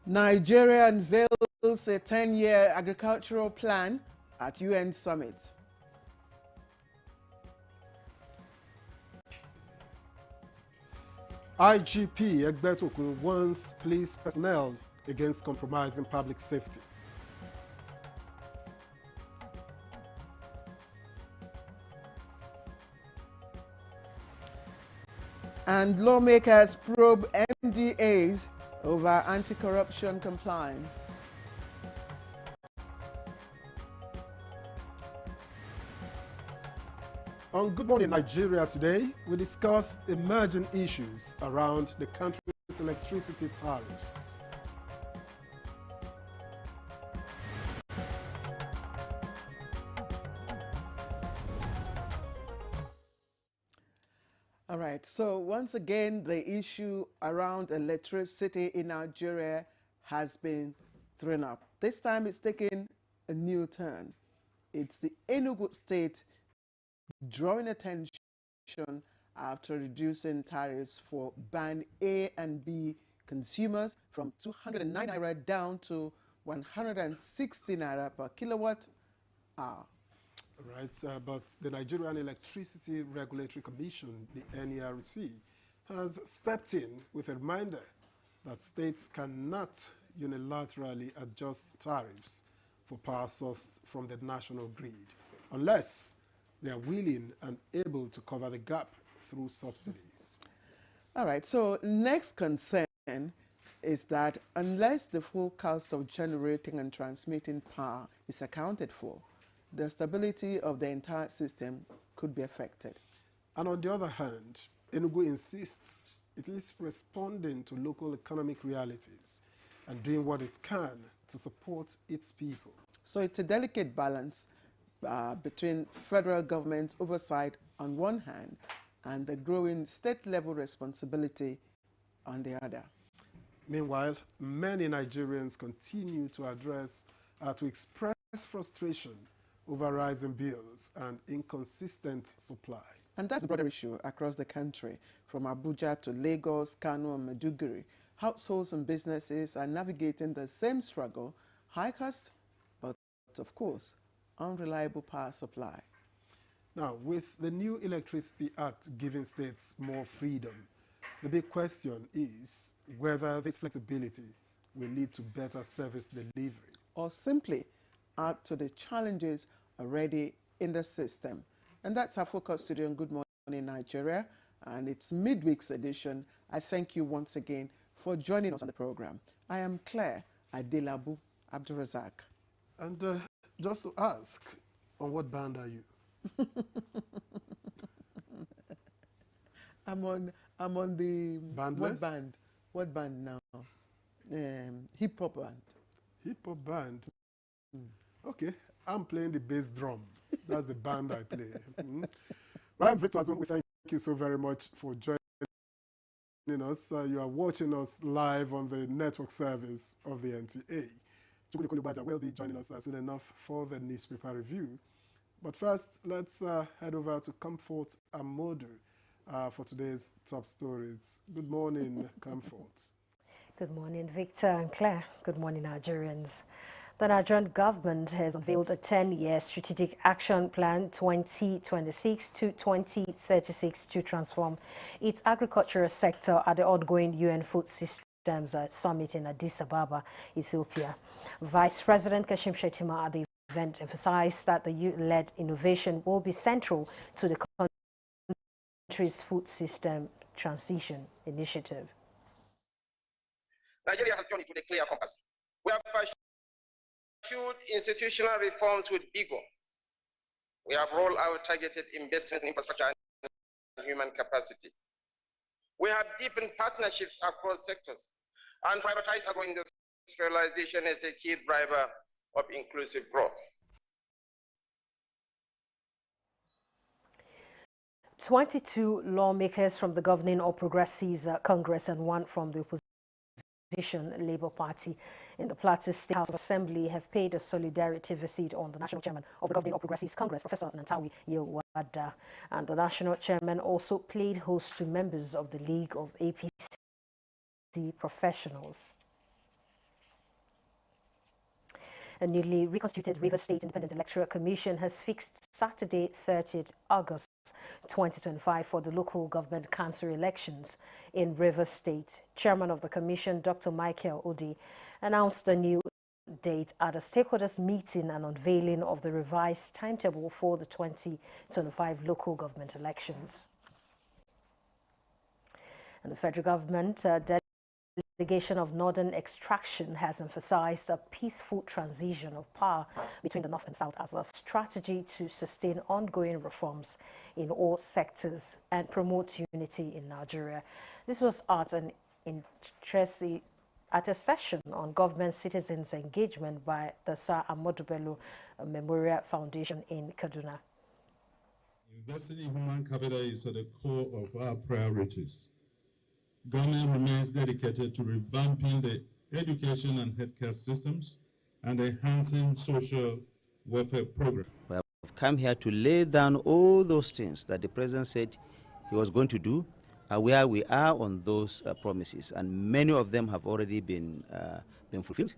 Nigeria unveils a 10-year agricultural plan at UN summit. IGP Egbetokun warns police personnel against compromising public safety. And lawmakers probe MDAs over anti-corruption compliance. On Good Morning Nigeria today, we discuss emerging issues around the country's electricity tariffs. All right, so once again, the issue around electricity in Nigeria has been thrown up. This time it's taken a new turn. It's the Enugu state drawing attention after reducing tariffs for band A and B consumers from 209 naira down to 160 naira per kilowatt hour. Right, but the Nigerian Electricity Regulatory Commission, the NERC, has stepped in with a reminder that states cannot unilaterally adjust tariffs for power sourced from the national grid unless they are willing and able to cover the gap through subsidies. All right, so next concern is that unless the full cost of generating and transmitting power is accounted for, the stability of the entire system could be affected. And on the other hand, Enugu insists it is responding to local economic realities and doing what it can to support its people. So it's a delicate balance between federal government oversight on one hand and the growing state-level responsibility on the other. Meanwhile, many Nigerians continue to express frustration over rising bills and inconsistent supply. And that's a broader issue across the country, from Abuja to Lagos, Kano, and Maiduguri. Households and businesses are navigating the same struggle: high cost, but of course, unreliable power supply. Now, with the new Electricity Act giving states more freedom, the big question is whether this flexibility will lead to better service delivery, or simply add to the challenges already in the system. And that's our focus today on Good Morning Nigeria and its midweek's edition. I thank you once again for joining us on the program. I am Claire Adelabu Abdurazak. And just to ask, on what band are you? I'm on the Bandless? What band now? Hip hop band. Hip hop band. Okay, I'm playing the bass drum. That's the band I play. Well, Victor, we thank you so very much for joining us. You are watching us live on the network service of the NTA. Chukudi Kolubaja will be joining us soon enough for the newspaper review. But first, let's head over to Comfort Amodu for today's top stories. Good morning, Comfort. Good morning, Victor and Claire. Good morning, Nigerians. The Nigerian government has unveiled a 10-year strategic action plan 2026 to 2036 to transform its agricultural sector at the ongoing UN Food Systems Summit in Addis Ababa, Ethiopia. Vice President Kashim Shettima at the event emphasized that the youth-led innovation will be central to the country's food system transition initiative. Nigeria has journeyed to the clear compass. We have pursued institutional reforms with vigor. We have rolled out targeted investments in infrastructure and human capacity. We have deepened partnerships across sectors and prioritized agro-industrialization as a key driver of inclusive growth. 22 lawmakers from the governing All Progressives Congress and one from the opposition Labour Party in the Plateau State House of Assembly have paid a solidarity visit on the National Chairman of the governing All Progressives Congress, Professor Nantawi Yewada. And the National Chairman also played host to members of the League of APC Professionals. A newly reconstituted Rivers State Independent Electoral Commission has fixed Saturday, 30th August 2025 for the local government council elections in Rivers State. Chairman of the commission, Dr. Michael Odi, announced a new date at a stakeholders meeting and unveiling of the revised timetable for the 2025 local government elections. And the federal government delegation of Northern Extraction has emphasized a peaceful transition of power between the North and South as a strategy to sustain ongoing reforms in all sectors and promote unity in Nigeria. This was at an at a session on government citizens engagement by the Sir Ahmadu Bello Memorial Foundation in Kaduna. Investing in human capital is at the core of our priorities. Government remains dedicated to revamping the education and healthcare systems and enhancing social welfare programs. We have come here to lay down all those things that the President said he was going to do, where we are on those promises, and many of them have already been fulfilled.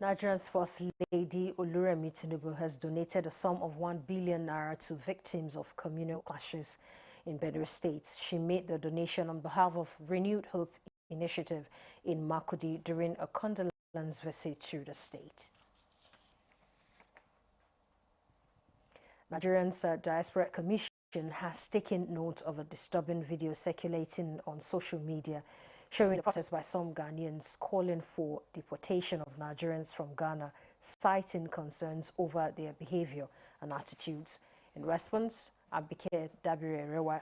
Nigeria's First Lady Oluremi Tinubu has donated a sum of 1 billion naira to victims of communal clashes in Benue State. She made the donation on behalf of Renewed Hope Initiative in Makudi during a condolence visit to the state. Nigerian's Diaspora Commission has taken note of a disturbing video circulating on social media showing the protest by some Ghanaians calling for deportation of Nigerians from Ghana, citing concerns over their behavior and attitudes. In response, Abike Dabire-Rewa,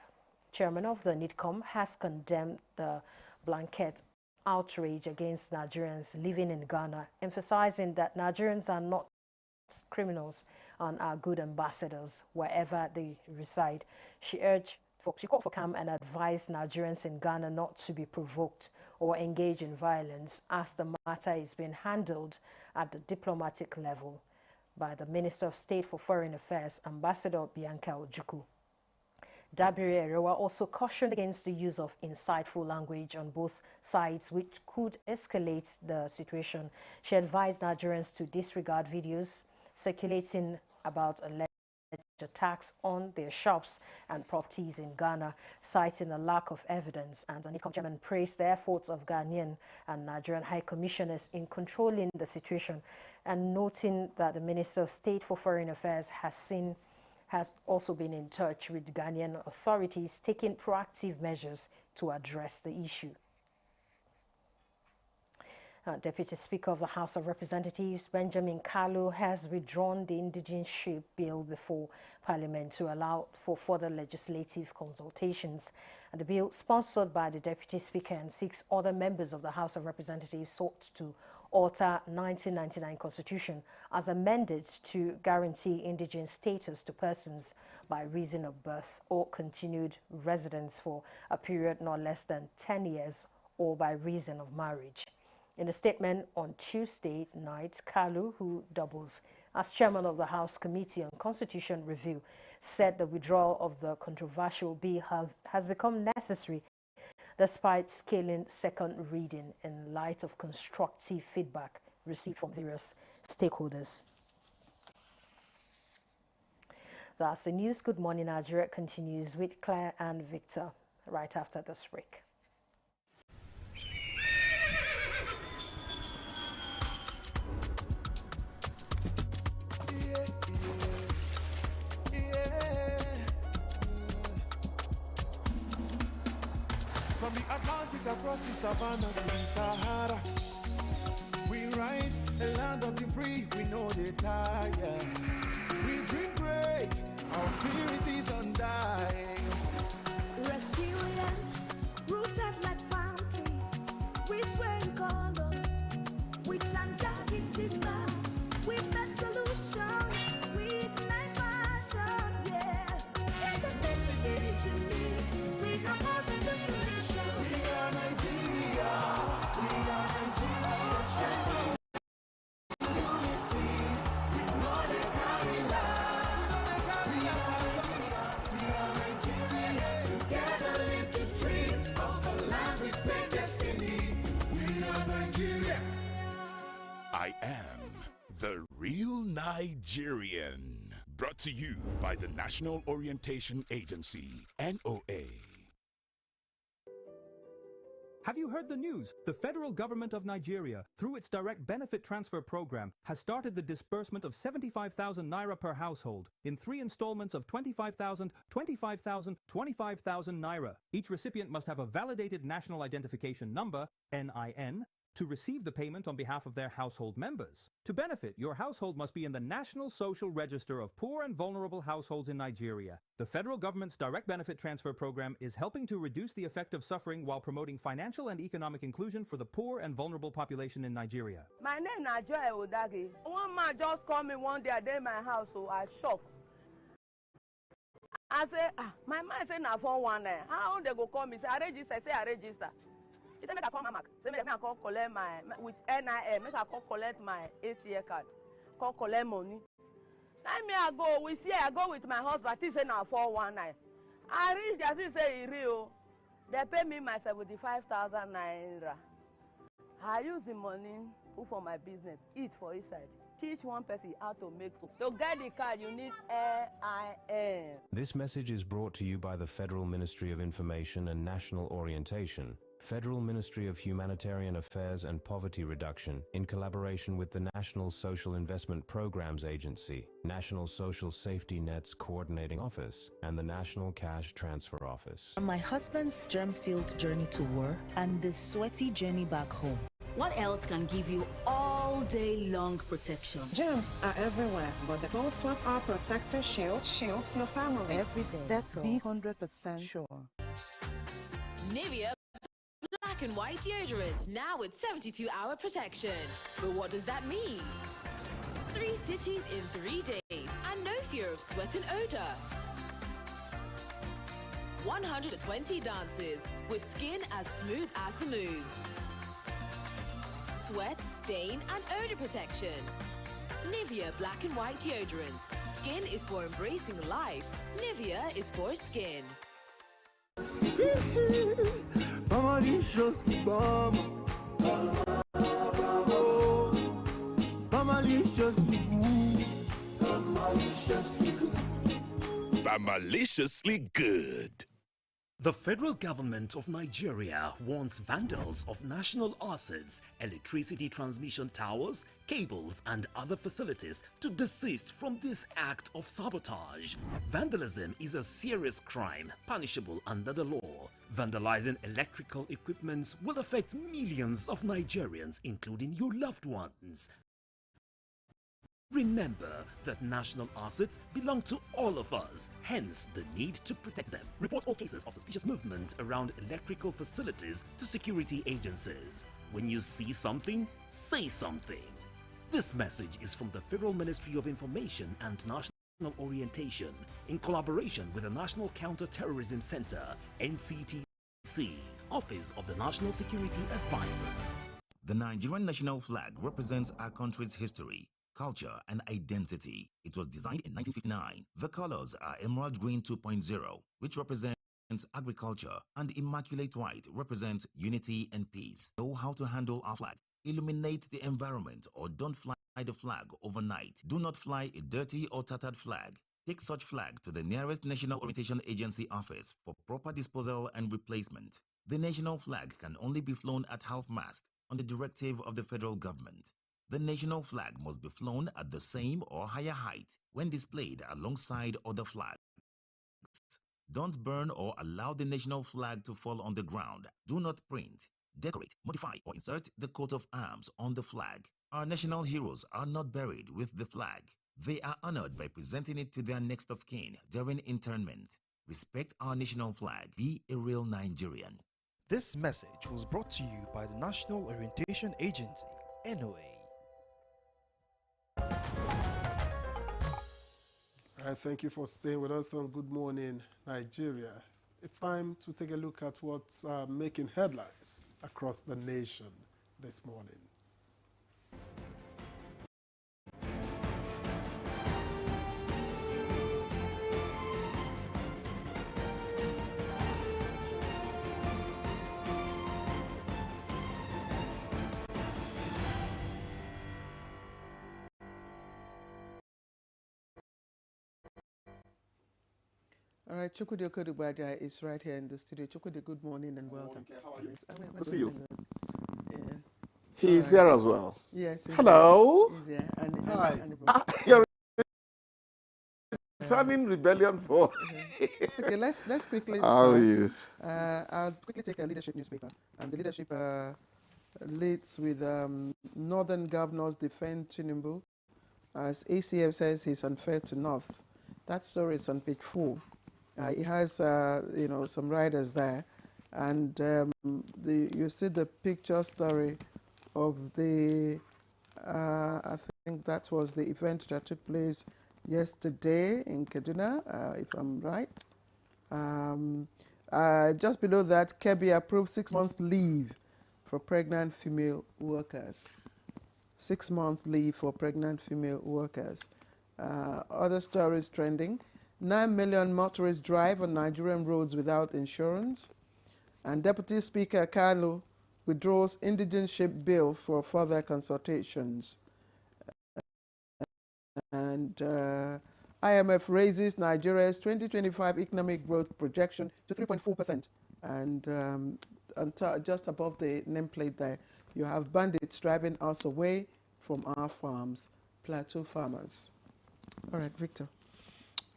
chairman of the NIDCOM, has condemned the blanket outrage against Nigerians living in Ghana, emphasizing that Nigerians are not criminals and are good ambassadors wherever they reside. She called for calm and advised Nigerians in Ghana not to be provoked or engage in violence, as the matter is being handled at the diplomatic level by the Minister of State for Foreign Affairs, Ambassador Bianca Ojukwu. Dabire Erewa also cautioned against the use of insightful language on both sides, which could escalate the situation. She advised Nigerians to disregard videos circulating about alleged attacks on their shops and properties in Ghana, citing a lack of evidence. And the NIDCOM chairman praised the efforts of Ghanaian and Nigerian High Commissioners in controlling the situation, and noting that the Minister of State for Foreign Affairs has also been in touch with Ghanaian authorities, taking proactive measures to address the issue. Deputy Speaker of the House of Representatives, Benjamin Kalu, has withdrawn the indigenship bill before Parliament to allow for further legislative consultations. And the bill, sponsored by the Deputy Speaker and 6 other members of the House of Representatives, sought to alter 1999 Constitution as amended to guarantee indigenous status to persons by reason of birth or continued residence for a period not less than 10 years or by reason of marriage. In a statement on Tuesday night, Kalu, who doubles as chairman of the House Committee on Constitution Review, said the withdrawal of the controversial bill has become necessary despite scaling second reading in light of constructive feedback received from various stakeholders. That's the news. Good Morning Nigeria continues with Claire and Victor right after this break. From the Atlantic across the savannah to the Sahara, we rise, a land of the free, we know they tire. We dream great, our spirit is undying. Resilient, rooted like palm tree, we sway in color, with undoubted demand. We make solutions, we ignite passion, yeah. Education is unique, we have more than just solution. We are Nigeria, we are Nigeria. Strength and unity, we know they carry life. We are Nigeria, together live the dream of a land. Real Nigerian. Brought to you by the National Orientation Agency, NOA. Have you heard the news? The federal government of Nigeria, through its direct benefit transfer program, has started the disbursement of 75,000 naira per household in 3 installments of 25,000, 25,000, 25,000 naira. Each recipient must have a validated national identification number, NIN, to receive the payment on behalf of their household members. To benefit, your household must be in the National Social Register of Poor and Vulnerable Households in Nigeria. The federal government's direct benefit transfer program is helping to reduce the effect of suffering while promoting financial and economic inclusion for the poor and vulnerable population in Nigeria. My name is Joy Odagi. One man just called me one day, I did in my house, so I shocked. I said, my man said, na 419. How they go call me? Say, I register. I say, I register. He said, make I call my Mac. Say, make I come collect my, with NIM, make I come collect my ATA card. Come collect money. Now me I go, we see I go with my husband, he said, now 419. I reach there, he say, real. They pay me my 75,000 naira. I use the money for my business, eat for inside. Teach one person how to make food. To get the card, you need NIN. This message is brought to you by the Federal Ministry of Information and National Orientation, Federal Ministry of Humanitarian Affairs and Poverty Reduction, in collaboration with the National Social Investment Programs Agency, National Social Safety Net's Coordinating Office, and the National Cash Transfer Office. My husband's germ-filled journey to work and the sweaty journey back home. What else can give you all day long protection? Germs are everywhere, but the Toast 12-hour protector shields your family every day. That's be 100% sure. Nivea Black and White deodorants, now with 72-hour protection. But what does that mean? 3 cities in 3 days and no fear of sweat and odor. 120 dances with skin as smooth as the moves. Sweat, stain and odor protection. Nivea Black and White deodorant. Skin is for embracing life. Nivea is for skin. Maliciously good. The federal government of Nigeria warns vandals of national assets, electricity transmission towers, cables and other facilities to desist from this act of sabotage. Vandalism is a serious crime punishable under the law. Vandalizing electrical equipments will affect millions of Nigerians, including your loved ones. Remember that national assets belong to all of us, hence the need to protect them. Report all cases of suspicious movement around electrical facilities to security agencies. When you see something, say something. This message is from the Federal Ministry of Information and National Orientation in collaboration with the National Counter-Terrorism Center, NCTC, Office of the National Security Advisor. The Nigerian national flag represents our country's history, culture and identity. It was designed in 1959. The colors are emerald green 2.0, which represents agriculture, and immaculate white represents unity and peace. Know how to handle our flag. Illuminate the environment or don't fly the flag overnight. Do not fly a dirty or tattered flag. Take such flag to the nearest National Orientation Agency office for proper disposal and replacement. The national flag can only be flown at half-mast on the directive of the federal government. The national flag must be flown at the same or higher height when displayed alongside other flags. Don't burn or allow the national flag to fall on the ground. Do not print, decorate, modify, or insert the coat of arms on the flag. Our national heroes are not buried with the flag. They are honored by presenting it to their next of kin during interment. Respect our national flag. Be a real Nigerian. This message was brought to you by the National Orientation Agency, NOA. All right, thank you for staying with us on Good Morning Nigeria. It's time to take a look at what's making headlines across the nation this morning. All right, Chukwudi Okodubaja is right here in the studio. Chukwudi, good morning and welcome. How are you? Yes, Good to see you. Yeah. He's here as well. Yes. Hello. He's here. Hi. You're returning rebellion for. Okay, let's quickly start. How are you? I'll quickly take a leadership newspaper, and the leadership leads with Northern governors defend Tinubu as ACF says he's unfair to North. That story is on page 4. It has some riders there, and you see the picture story of the I think that was the event that took place yesterday in Kaduna, if I'm right. Just below that, Kebbi approved 6-month leave for pregnant female workers. 6-month leave for pregnant female workers. Other stories trending. 9 million motorists drive on Nigerian roads without insurance. And Deputy Speaker Kalu withdraws indigenship bill for further consultations. And IMF raises Nigeria's 2025 economic growth projection to 3.4%. And just above the nameplate there, you have bandits driving us away from our farms, plateau farmers. All right, Victor.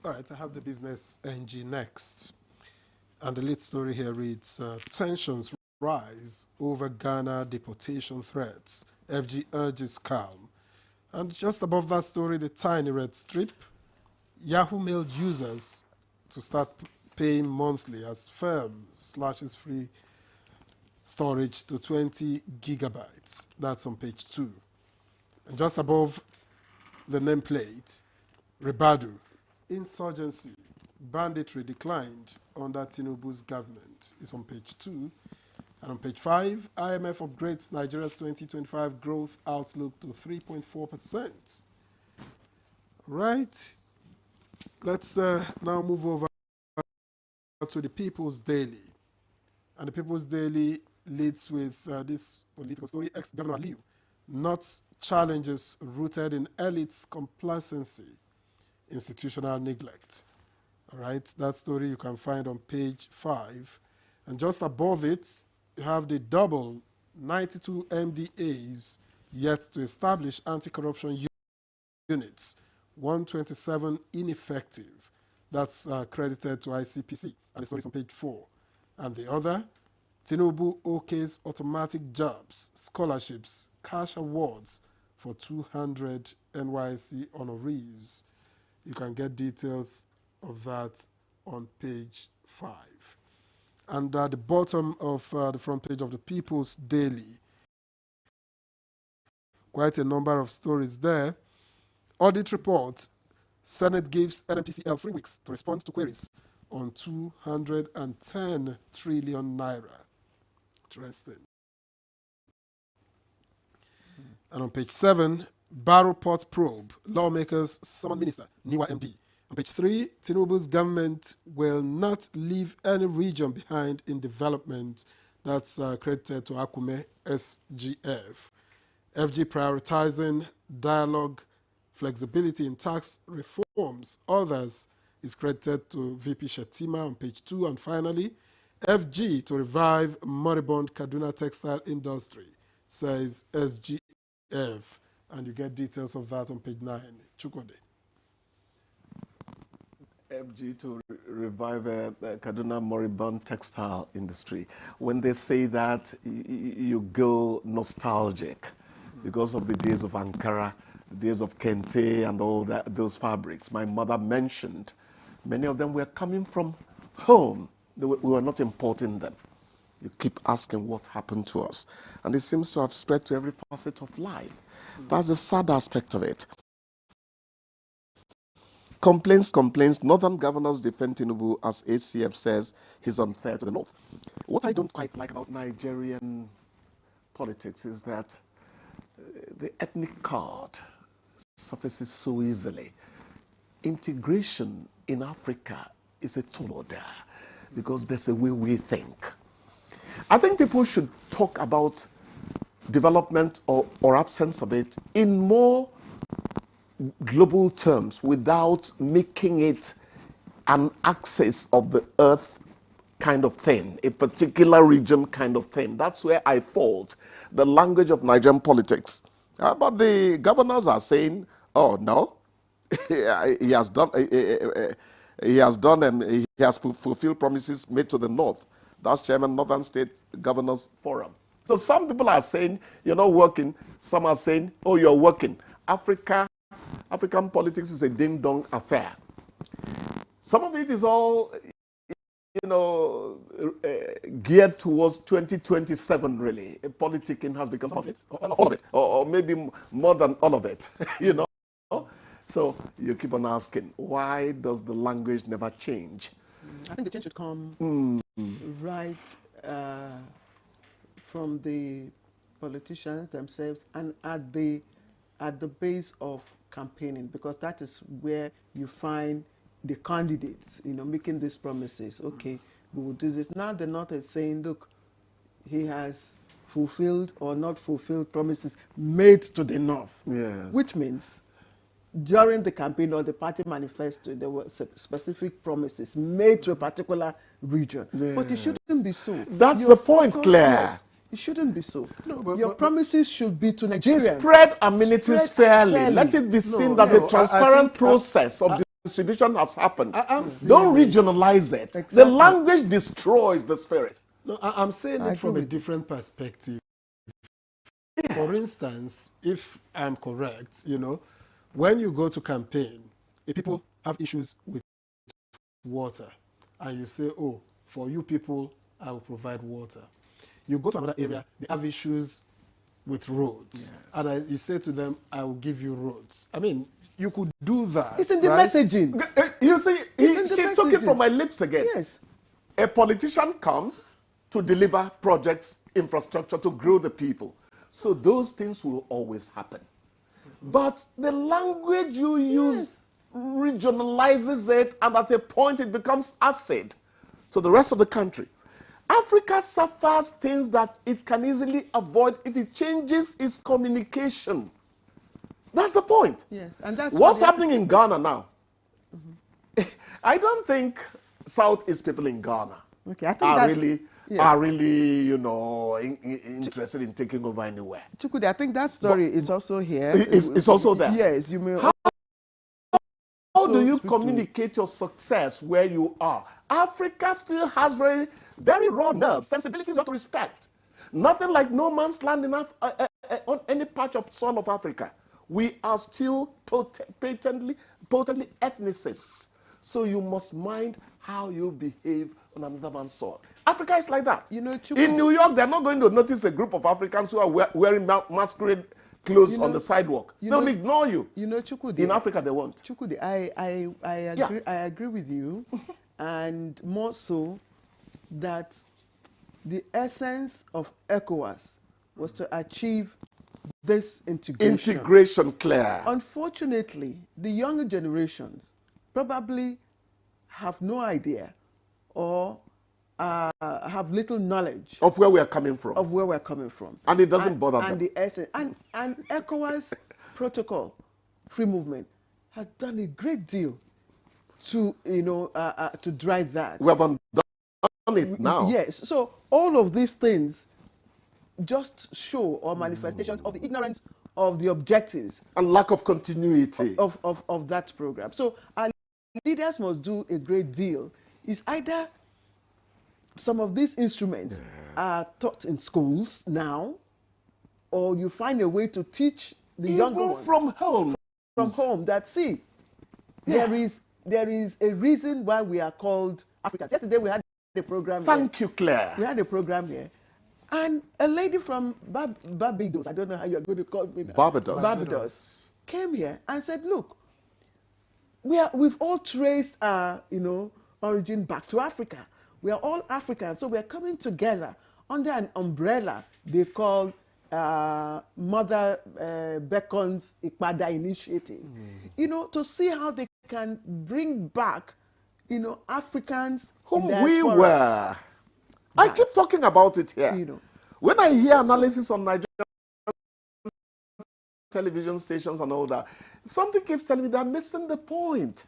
All right, I have the business NG next. And the lead story here reads, tensions rise over Ghana deportation threats. FG urges calm. And just above that story, the tiny red strip, Yahoo Mail users to start paying monthly as firm slashes free storage to 20 gigabytes. That's on page 2. And just above the nameplate, Rebadu, insurgency, banditry declined under Tinubu's government is on page 2. And on page 5, IMF upgrades Nigeria's 2025 growth outlook to 3.4%. Right. Let's now move over to the People's Daily. And the People's Daily leads with this political story. Ex-Governor Aliu nots challenges rooted in elites' complacency, institutional neglect. All right, that story you can find on page 5. And just above it, you have the double 92 MDAs yet to establish anti-corruption units, 127 ineffective. That's credited to ICPC, and the story is on page 4. And the other, Tinubu OK's automatic jobs, scholarships, cash awards for 200 NYSC honorees. You can get details of that on page 5. And at the bottom of the front page of the People's Daily, quite a number of stories there. Audit report, Senate gives NMPCL 3 weeks to respond to queries on 210 trillion naira. Interesting. And on page 7, Barrow Port probe, lawmakers summon minister, Niwa MD. On page 3, Tinubu's government will not leave any region behind in development. That's credited to Akume SGF. FG prioritizing dialogue, flexibility in tax reforms. Others is credited to VP Shetima on page 2. And finally, FG to revive moribund Kaduna textile industry, says SGF. And you get details of that on page 9. Chukwode. FG to revive Kaduna moribund textile industry. When they say that, you go nostalgic because of the days of Ankara, the days of Kente and all that, those fabrics. My mother mentioned many of them were coming from home. We were not importing them. You keep asking what happened to us. And it seems to have spread to every facet of life. That's the sad aspect of it. Complaints. Northern governors defend Tinubu as HCF says he's unfair to the North. What I don't quite like about Nigerian politics is that the ethnic card surfaces so easily. Integration in Africa is a tall order because there's a way we think. I think people should talk about development or absence of it in more global terms without making it an axis of the earth kind of thing, a particular region kind of thing. That's where I fault the language of Nigerian politics. But the governors are saying, oh, no, he has done, he has fulfilled promises made to the north. That's Chairman Northern State Governors Forum. So some people are saying, you're not working. Some are saying, oh, you're working. African politics is a ding-dong affair. Some of it is all, geared towards 2027, really. Politicking has become all of it, or maybe more than all of it, So you keep on asking, why does the language never change? I think the change should come right from the politicians themselves and at the base of campaigning, because that is where you find the candidates, making these promises. Okay, we will do this. Now the North is saying, look, he has fulfilled or not fulfilled promises made to the North. Yes. Which means during the campaign or the party manifesto, there were specific promises made to a particular region. Yes. But it shouldn't be so. That's the point, Claire. Yes, it shouldn't be so. No, your promises should be to Nigerians. Spread amenities fairly. Let it be seen that a transparent process of distribution has happened. Don't regionalize it. Exactly. The language destroys the spirit. No, I'm saying it from a different perspective. Yes. For instance, if I'm correct, when you go to campaign, if people have issues with water, and you say, oh, for you people, I will provide water. You go to another area, they have issues with roads, and you say to them, I will give you roads. I mean, you could do that. It's in the messaging. You see, she took it from my lips again. Yes. A politician comes to deliver projects, infrastructure, to grow the people. So those things will always happen. But the language you use regionalizes it, and at a point it becomes acid to the rest of the country. Africa suffers things that it can easily avoid if it changes its communication. That's the point. Yes, and that's what's happening in Ghana now. I don't think Southeast people in Ghana are really, interested in taking over anywhere. Chukwudi, I think that story is also here. It's also there. Yes, you may. How do you communicate your success where you are? Africa still has very, very raw nerves, sensibilities you have to respect. Nothing like no man's land enough on any patch of soil of Africa. We are still potently ethnicists. So you must mind how you behave on another man's soil. Africa is like that. In New York, they're not going to notice a group of Africans who are wearing masquerade clothes on the sidewalk. They'll ignore you. Chukwudi, in Africa, they won't. Chukwudi, I agree with you, and more so that the essence of ECOWAS was to achieve this integration. Integration, Claire. Unfortunately, the younger generations probably have no idea or have little knowledge of where we are coming from. And it doesn't bother them. And the essence. And ECOWAS protocol, free movement, has done a great deal to, to drive that. We have done it now. Yes. So all of these things just show or manifestations of the ignorance of the objectives. And lack of continuity. Of that program. So our leaders must do a great deal. It's either some of these instruments are taught in schools now, or you find a way to teach the younger ones from home. From home, that there is a reason why we are called Africans. Yesterday we had a program. Thank you, Claire. We had a program here, and a lady from Barbados, I don't know how you're going to call me now. Barbados came here and said, look, we've all traced our origin back to Africa. We are all Africans, so we are coming together under an umbrella they call Mother Becon's Ikpada Initiative. To see how they can bring back, Africans whom we were. I keep talking about it here. When I hear analysis on Nigerian television stations and all that, something keeps telling me they're missing the point.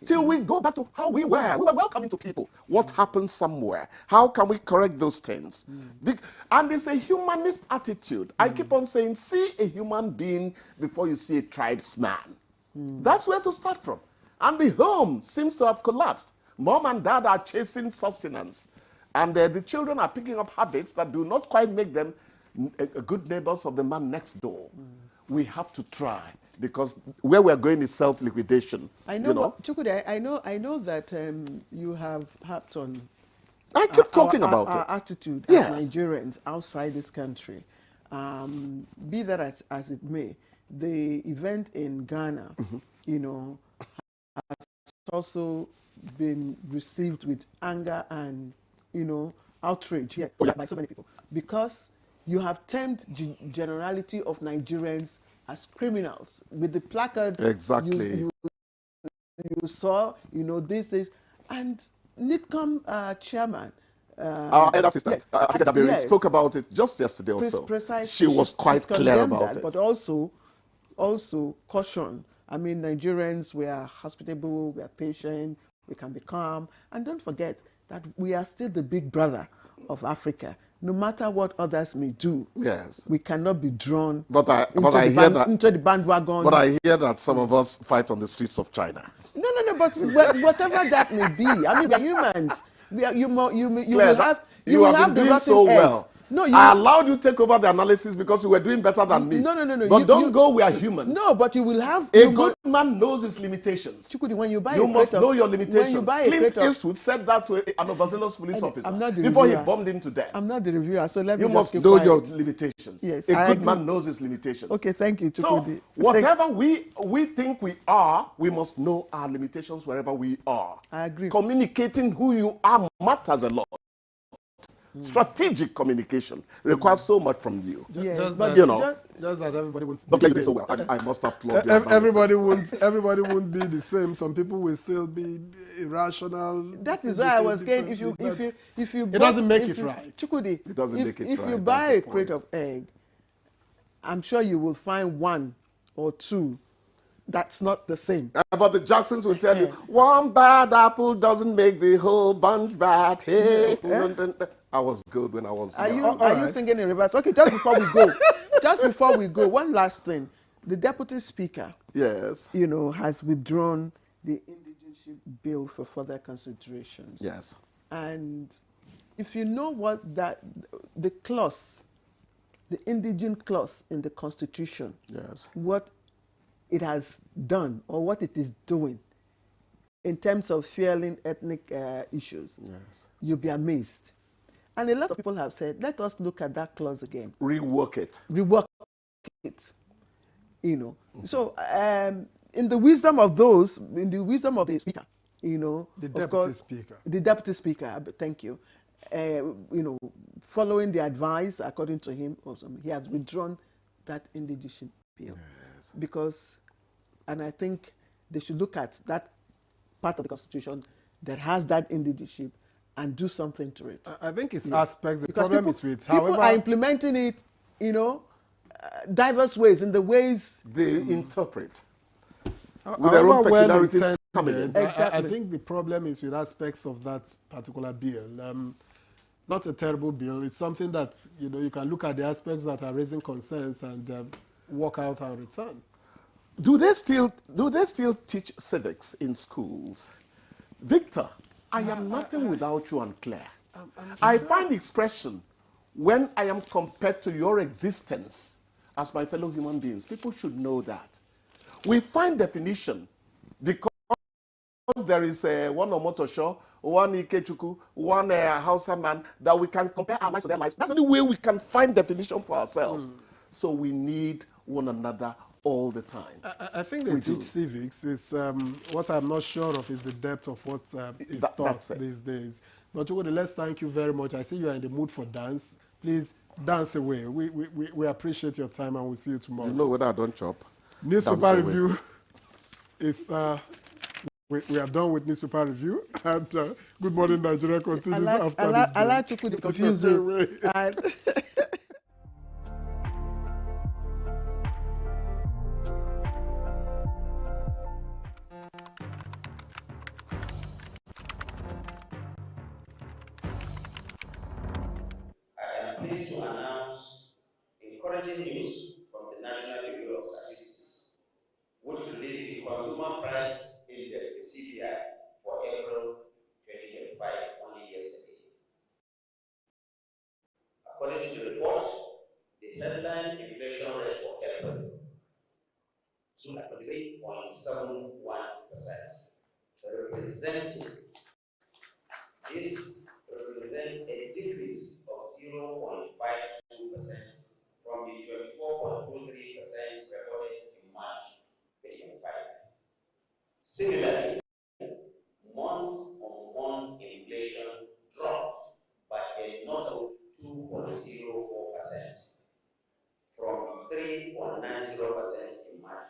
till we go back to how we were. We were welcoming to people. What happened somewhere? How can we correct those things? And it's a humanist attitude. I keep on saying, see a human being before you see a tribesman. That's where to start from. And the home seems to have collapsed. Mom and dad are chasing sustenance. And the children are picking up habits that do not quite make them good neighbors of the man next door. We have to try, because where we're going is self-liquidation. I know, but Chukwudi, I know that you have harped on. I keep talking about our it. attitude Yes. as Nigerians outside this country. Be that as it may, the event in Ghana, has also been received with anger and outrage by so many people, because you have termed generality of Nigerians as criminals with the placards. Exactly. You saw, this, and NITCOM chairman. Our elder sister, yes, spoke about it just yesterday also. Precisely. She was quite clear about it. But also caution. I mean, Nigerians, we are hospitable, we are patient, we can be calm. And don't forget that we are still the big brother of Africa. No matter what others may do, yes, we cannot be drawn into the bandwagon. But I hear that some of us fight on the streets of China. No, but whatever that may be, I mean, we are humans. You will have the rotten so eggs. well. No, I allowed you to take over the analysis because you were doing better than me. No. But we are humans. No, but you will have... A good man knows his limitations. Chukwudi, when you buy you must know your limitations. When you buy Clint Eastwood said that to an overzealous police officer before he bombed him to death. I'm not the reviewer, so let me You must keep know quiet. your limitations. Yes, a good man knows his limitations. Okay, thank you, Chukwudi. So, whatever we think we are, we must know our limitations wherever we are. I agree. Communicating who you are matters a lot. Strategic communication requires so much from you. Just that everybody won't be the same. So well. I must applaud everybody won't be the same. Some people will still be irrational. That is why I was saying, if you it doesn't make it right. Chukwudi, it doesn't make it right. If you buy a crate of egg, I'm sure you will find one or two that's not the same. But the Jacksons will tell you, one bad apple doesn't make the whole bunch bad. Hey, I was good when I was young. Are you singing in reverse? Okay, just before we go, one last thing. The deputy speaker, yes, has withdrawn the indigenship bill for further considerations. Yes. And if you know what the clause, the indigent clause in the Constitution, yes, what it has done or what it is doing in terms of fueling ethnic issues, yes, you'll be amazed. And a lot of people have said, let us look at that clause again. Rework it. So in the wisdom of the speaker, the deputy speaker, thank you, following the advice, according to him, he has withdrawn that indigenous bill. Yes. Because, and I think they should look at that part of the Constitution that has that indigenship and do something to it. I think it's aspects. The because problem is with people are implementing it, diverse ways, in the ways they interpret. With their own peculiarities coming in. Exactly. I think the problem is with aspects of that particular bill. Not a terrible bill. It's something that you can look at the aspects that are raising concerns and work out and return. Do they still teach civics in schools? Victor, I am nothing without you and Claire. I find the expression, when I am compared to your existence as my fellow human beings, people should know that. We find definition because there is one Omotosho, one Ikechukwu, one Hausa man that we can compare our lives to their lives. That's the only way we can find definition for ourselves. So we need one another all the time. I think they teach civics. It's, what I'm not sure of is the depth of what is taught these days. But let's thank you very much. I see you are in the mood for dance. Please dance away. We appreciate your time and we'll see you tomorrow. You know whether I don't chop. Newspaper review is... we are done with newspaper review, and Good Morning Nigeria continues after this break. I like to confuse you. pleased to announce encouraging news from the National Bureau of Statistics, which released the Consumer Price Index, the CPI, for April 2025 only yesterday. According to the report, the headline inflation rate for April stood at 23.71%, this represents a decrease of 0.52% from the 24.23% recorded in March 2025. Similarly, month-on-month inflation dropped by a notable 2.04% from 3.90% in March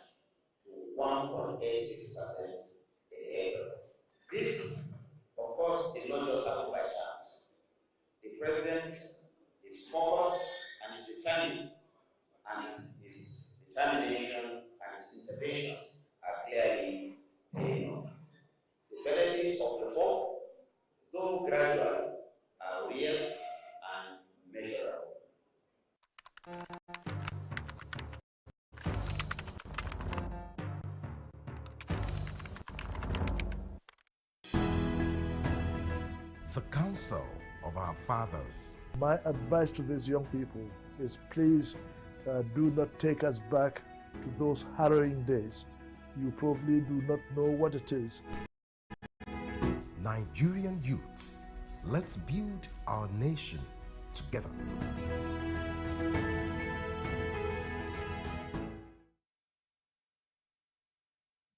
to 1.86% in April. This, of course, did not just happen by chance. The President is focused and is determined, and his determination and his interventions are clearly paying off. The benefits of reform, though gradual, are real and measurable. The counsel of our fathers. My advice to these young people is please do not take us back to those harrowing days. You probably do not know what it is. Nigerian youths, let's build our nation together.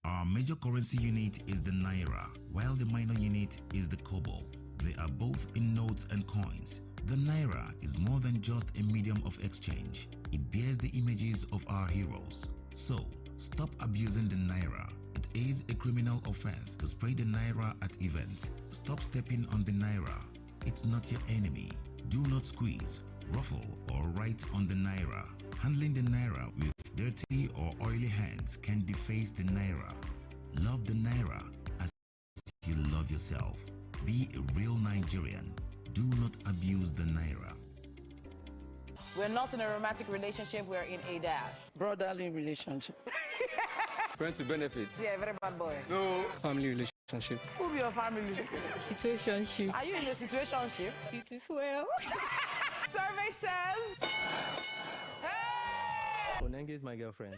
Our major currency unit is the Naira, while the minor unit is the Kobo. They are both in notes and coins. The Naira is more than just a medium of exchange. It bears the images of our heroes. So, stop abusing the Naira. It is a criminal offense to spray the Naira at events. Stop stepping on the Naira. It's not your enemy. Do not squeeze, ruffle, or write on the Naira. Handling the Naira with dirty or oily hands can deface the Naira. Love the Naira as you love yourself. Be a real Nigerian. Do not abuse the Naira. We're not in a romantic relationship, we're in a dash. Brotherly relationship. Friends with benefits. Yeah, very bad boy. No. Family relationship. Who be your family? Situationship. Are you in a situationship? It is well. Survey says... Hey! Onenge is my girlfriend.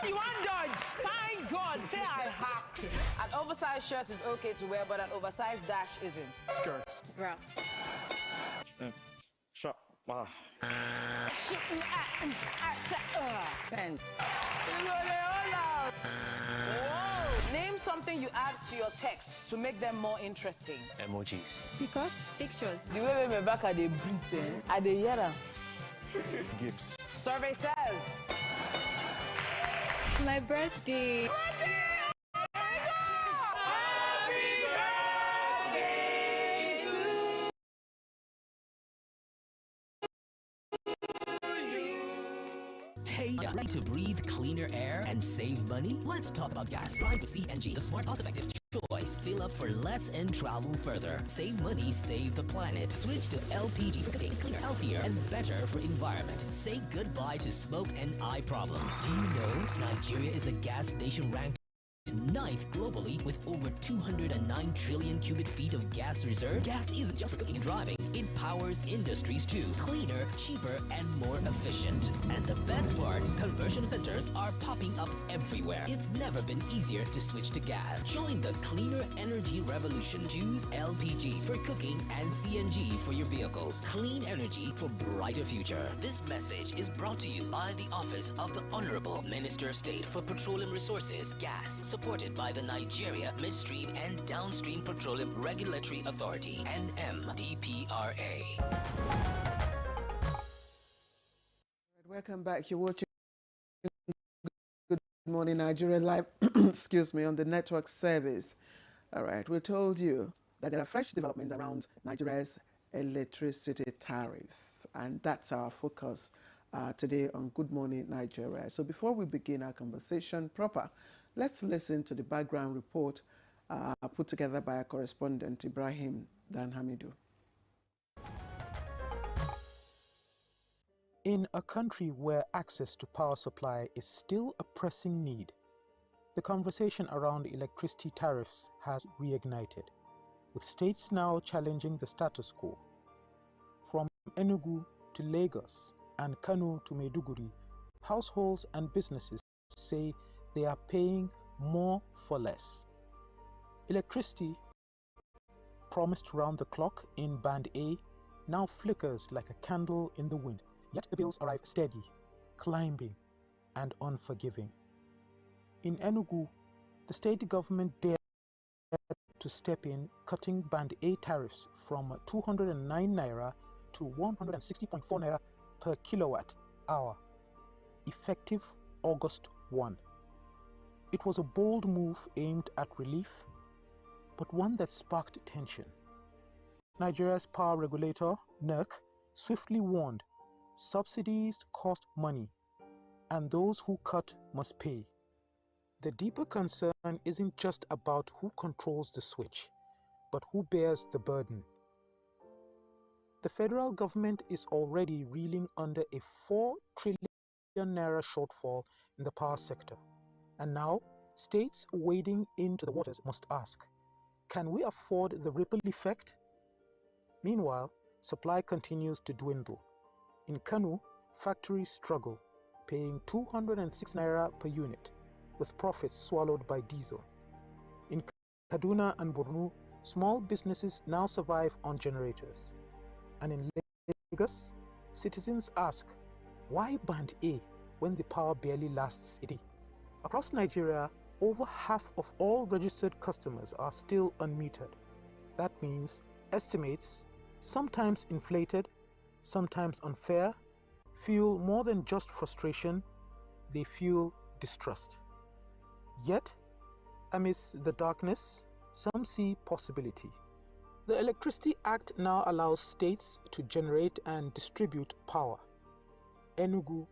You want dodge? Thank God. Say I hacked. An oversized shirt is okay to wear, but an oversized dash isn't. Skirt. Bra. Shop. Pants. Name something you add to your text to make them more interesting. Emojis. Stickers. Pictures. The way my back at the breathing, at the yara. Gifts. Survey says. My birthday. Hey, ready to breathe cleaner air and save money? Let's talk about gas. Drive with CNG, the smart, cost-effective choice. Fill up for less and travel further. Save money, save the planet. Switch to LPG for cooking, cleaner, healthier, and better for environment. Say goodbye to smoke and eye problems. Do you know Nigeria is a gas nation ranked 9th globally with over 209 trillion cubic feet of gas reserve? Gas isn't just for cooking and driving. It powers industries too. Cleaner, cheaper, and more efficient. And the best part, conversion centers are popping up everywhere. It's never been easier to switch to gas. Join the cleaner energy revolution. Choose LPG for cooking and CNG for your vehicles. Clean energy for brighter future. This message is brought to you by the Office of the Honorable Minister of State for Petroleum Resources, Gas, supported by the Nigeria Midstream and Downstream Petroleum Regulatory Authority, NMDPRA. Welcome back. You're watching Good Morning Nigeria live, excuse me, on the network service. All right, we told you that there are fresh developments around Nigeria's electricity tariff, and that's our focus today on Good Morning Nigeria. So before we begin our conversation proper, let's listen to the background report put together by our correspondent, Ibrahim Dan Hamidou. In a country where access to power supply is still a pressing need, the conversation around electricity tariffs has reignited, with states now challenging the status quo. From Enugu to Lagos and Kano to Maiduguri, households and businesses say they are paying more for less. Electricity, promised round the clock in Band A, now flickers like a candle in the wind. Yet the bills arrive steady, climbing, and unforgiving. In Enugu, the state government dared to step in, cutting Band A tariffs from 209 naira to 160.4 naira per kilowatt hour, effective August 1. It was a bold move aimed at relief, but one that sparked tension. Nigeria's power regulator, NERC, swiftly warned subsidies cost money, and those who cut must pay. The deeper concern isn't just about who controls the switch, but who bears the burden. The federal government is already reeling under a 4 trillion naira shortfall in the power sector. And now, states wading into the waters must ask, can we afford the ripple effect? Meanwhile, supply continues to dwindle. In Kano, factories struggle, paying 206 naira per unit, with profits swallowed by diesel. In Kaduna and Borno, small businesses now survive on generators. And in Lagos, citizens ask, why Band A when the power barely lasts a day? Across Nigeria, over half of all registered customers are still unmetered. That means estimates, sometimes inflated, sometimes unfair, fuel more than just frustration, they fuel distrust. Yet, amidst the darkness, some see possibility. The Electricity Act now allows states to generate and distribute power. Enugu,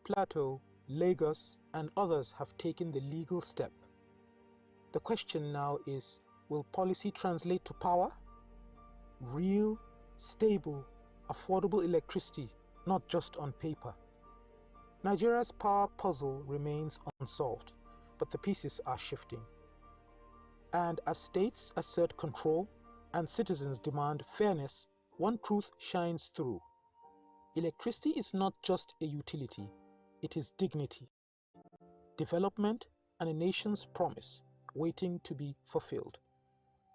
Plateau, Lagos, and others have taken the legal step. The question now is, will policy translate to power? Real, stable, affordable electricity, not just on paper. Nigeria's power puzzle remains unsolved, but the pieces are shifting. And as states assert control and citizens demand fairness, one truth shines through. Electricity is not just a utility, it is dignity, development, and a nation's promise waiting to be fulfilled.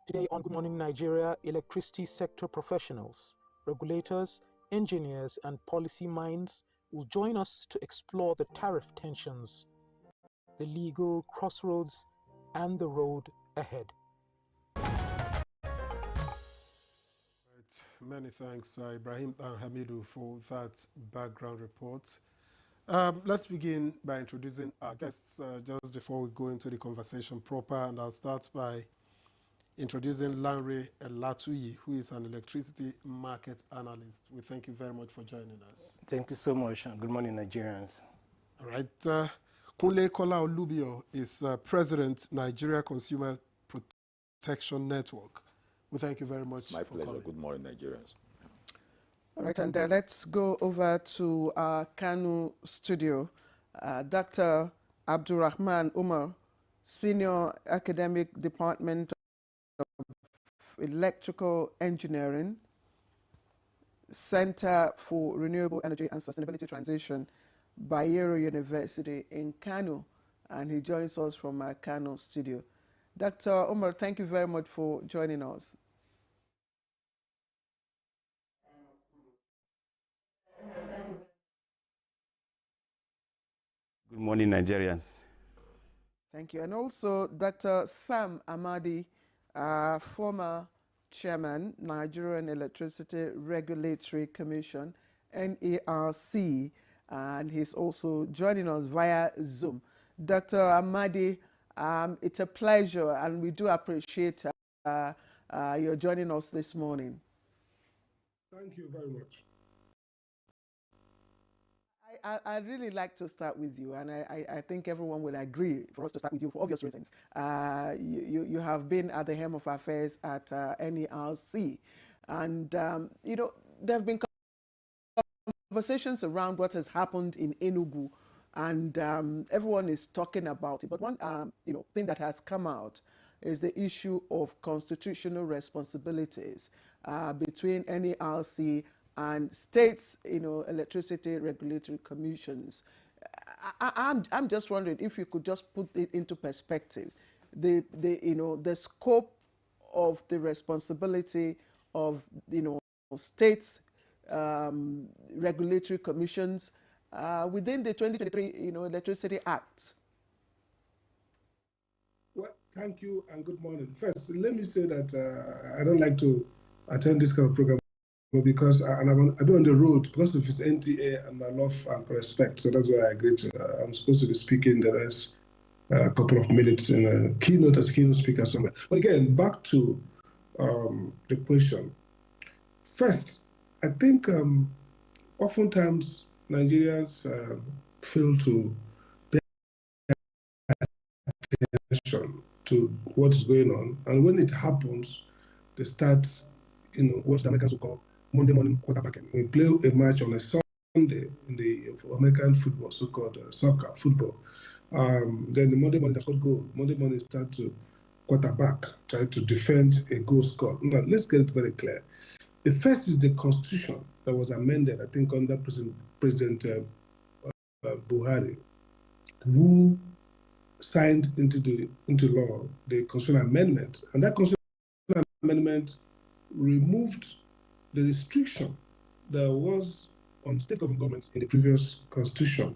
Today on Good Morning Nigeria, electricity sector professionals, regulators, engineers, and policy minds will join us to explore the tariff tensions, the legal crossroads, and the road ahead. Many thanks, Ibrahim and Hamidu, for that background report. Let's begin by introducing our guests just before we go into the conversation proper, and I'll start by introducing Lanre Elatuyi, who is an electricity market analyst. We thank you very much for joining us. Thank you so much, and good morning, Nigerians. All right. Kunle Kola Olubio is President, Nigeria Consumer Protection Network. We thank you very much. It's my pleasure. Good morning, Nigerians. All right, and let's go over to our Kano studio. Dr. Abdurrahman Umar, Senior Academic Department of Electrical Engineering, Center for Renewable Energy and Sustainability Transition, Bayero University in Kano, and he joins us from our Kano studio. Dr. Umar, thank you very much for joining us. Good morning, Nigerians. Thank you. And also Dr. Sam Amadi, former chairman, Nigerian Electricity Regulatory Commission, NERC, and he's also joining us via Zoom. Dr. Amadi, it's a pleasure, and we do appreciate your joining us this morning. Thank you very much. I'd really like to start with you, and I think everyone will agree for us to start with you for obvious reasons. You have been at the helm of affairs at NERC, and you know, there have been conversations around what has happened in Enugu, and everyone is talking about it. But one thing that has come out is the issue of constitutional responsibilities between NERC and states, electricity regulatory commissions. I'm just wondering if you could just put it into perspective, the scope of the responsibility of states regulatory commissions within the 2023 Electricity Act. Well, thank you and good morning. First, let me say that I don't like to attend this kind of program because I've been on the road because of his NTA and my love and respect. So that's why I agreed to. I'm supposed to be speaking the rest a couple of minutes in a keynote as keynote speaker somewhere. But again, back to the question. First, I think oftentimes Nigerians fail to pay attention to what's going on, and when it happens, they start, what the Americans will call Monday morning quarterbacking. We play a match on a Sunday in the American football, so-called soccer football. Then the Monday morning that's not goal. Monday morning start to quarterback, try to defend a goal score. Now let's get it very clear. The first is the Constitution that was amended, I think, under President Buhari, who signed into law the Constitutional Amendment, and that Constitutional Amendment removed the restriction that was on state governments in the previous Constitution,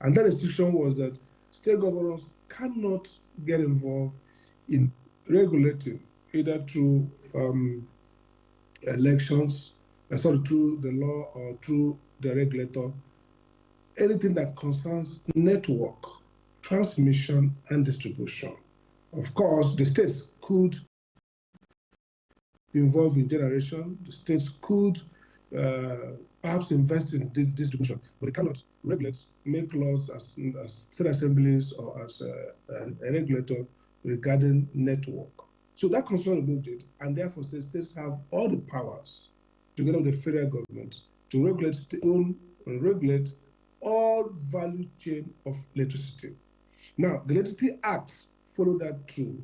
and that restriction was that state governors cannot get involved in regulating either through elections, through the law or through the regulator, anything that concerns network, transmission, and distribution. Of course, the states could be involved in generation, the states could perhaps invest in distribution, but they cannot regulate, make laws as state assemblies or as a regulator regarding network. So that constitution removed it, and therefore states have all the powers, together with the federal government, to regulate all value chain of electricity. Now, the Electricity Act followed that through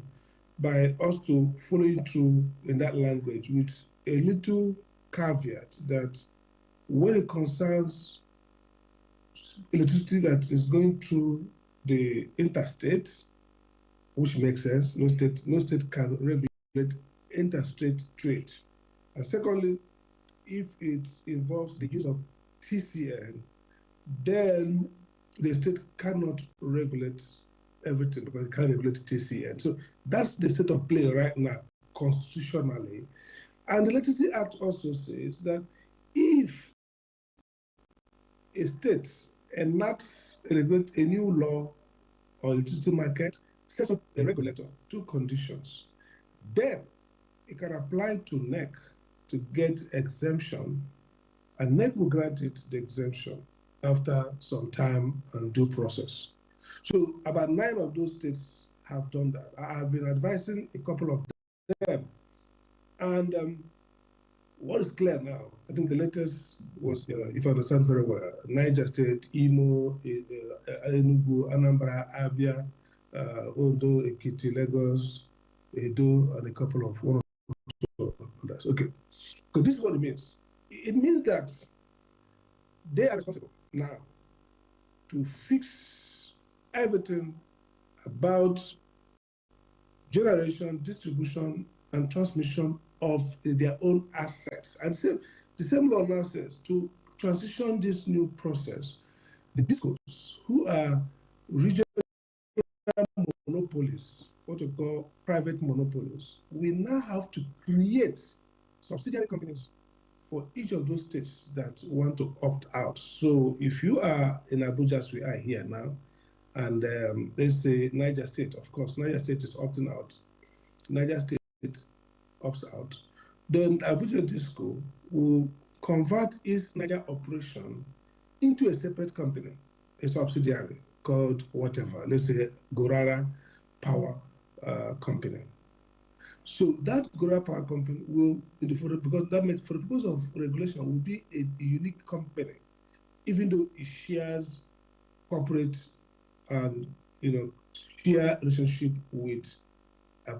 by us to following through in that language with a little caveat that when it concerns electricity that is going through the interstate, which makes sense, no state can regulate interstate trade. And secondly, if it involves the use of TCN, then the state cannot regulate everything because it can't regulate TCN. So that's the state of play right now, constitutionally. And the Electricity Act also says that if a state enacts a new law on electricity market, sets up a regulator, two conditions, then it can apply to NEC to get exemption, and NEC will grant it the exemption after some time and due process. So about 9 of those states have done that. I have been advising a couple of them. And what is clear now, I think the latest was, if I understand very well, Niger State, Imo, Enugu, Anambra, Abia, Ondo, Ekiti, Lagos, Edo, and a couple of one or two others. Okay, because this is what it means. It means that they are responsible now to fix everything about generation, distribution, and transmission of their own assets. And the same law now says to transition this new process, the DISCOs, who are regional monopolies, what we call private monopolies, we now have to create subsidiary companies for each of those states that want to opt out. So if you are in Abuja, as we are here now, and let's say Niger State, of course, Niger State is opting out. Niger State opts out. Then Abuja Disco will convert its Niger operation into a separate company, a subsidiary called whatever, let's say Gorara Power Company. So that Gora Power Company will, because that makes, for the purpose of regulation, will be a unique company, even though it shares corporate and share relationship with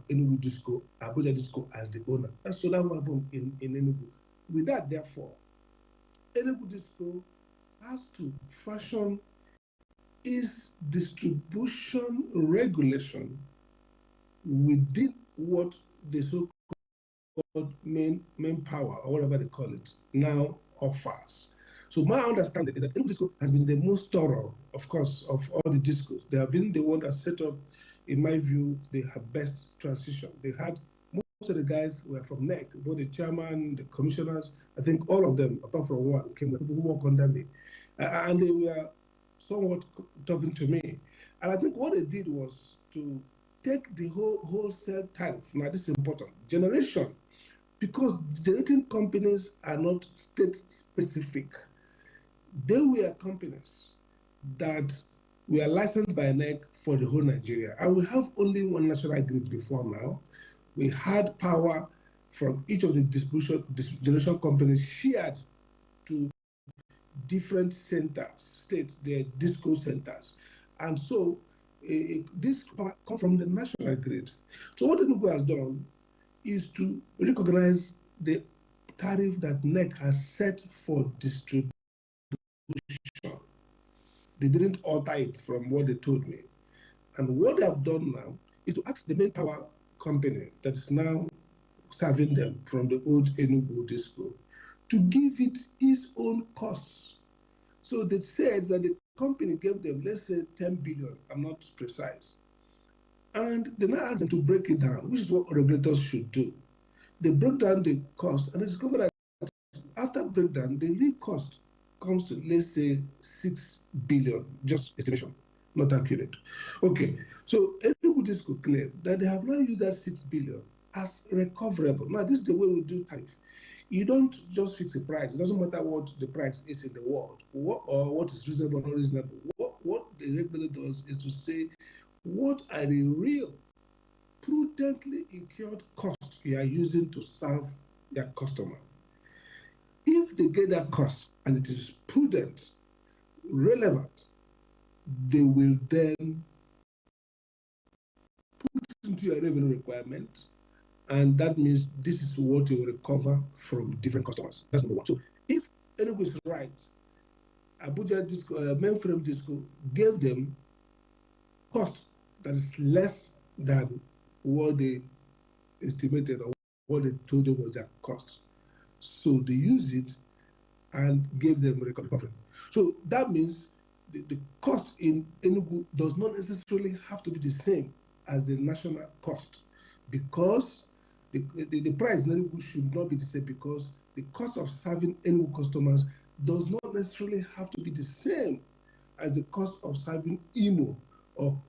Enugu Disco, Abuja Disco as the owner. That's so that will happen in Enugu. With that, therefore, Enugu Disco has to fashion its distribution regulation within what the so-called main power, or whatever they call it, now offers. So my understanding is that Enugu Disco has been the most thorough, of course, of all the discos. They have been the one that set up, in my view, the best transition. They had most of the guys were from NEC, both the chairman, the commissioners. I think all of them, apart from one, came with people who work under me, and they were somewhat talking to me. And I think what they did was to take the wholesale tariff. Now this is important. Generation, because generating companies are not state specific. They were companies that were licensed by NEC for the whole Nigeria. And we have only one national grid before now. We had power from each of the generation companies shared to different centers, states, their disco centers. And so this power comes from the national grid. So what Enugu has done is to recognize the tariff that NEC has set for distribution. They didn't alter it from what they told me. And what they have done now is to ask the main power company that is now serving them from the old Enugu Disco to give it its own costs. So they said that the company gave them, let's say, 10 billion. I'm not precise. And they now asked them to break it down, which is what regulators should do. They broke down the cost and they discovered that after breakdown, the real cost comes to, let's say, 6 billion, just estimation, not accurate. Okay, so Enugu Disco claim that they have not used that 6 billion as recoverable. Now, this is the way we do tariff. You don't just fix a price. It doesn't matter what the price is in the world, or what is reasonable or not reasonable. What the regulator does is to say, what are the real, prudently incurred costs you are using to serve their customer? If they get that cost and it is prudent, relevant, they will then put it into your revenue requirement, and that means this is what you will recover from different customers. That's number one. So if Enugu is right, Abuja Disco, Mainframe Disco gave them cost that is less than what they estimated or what they told them was their cost. So they used it and gave them recovery. So that means the cost in Enugu does not necessarily have to be the same as the national cost, because the price in Enugu should not be the same, because the cost of serving Enugu customers does not necessarily have to be the same as the cost of serving Imo or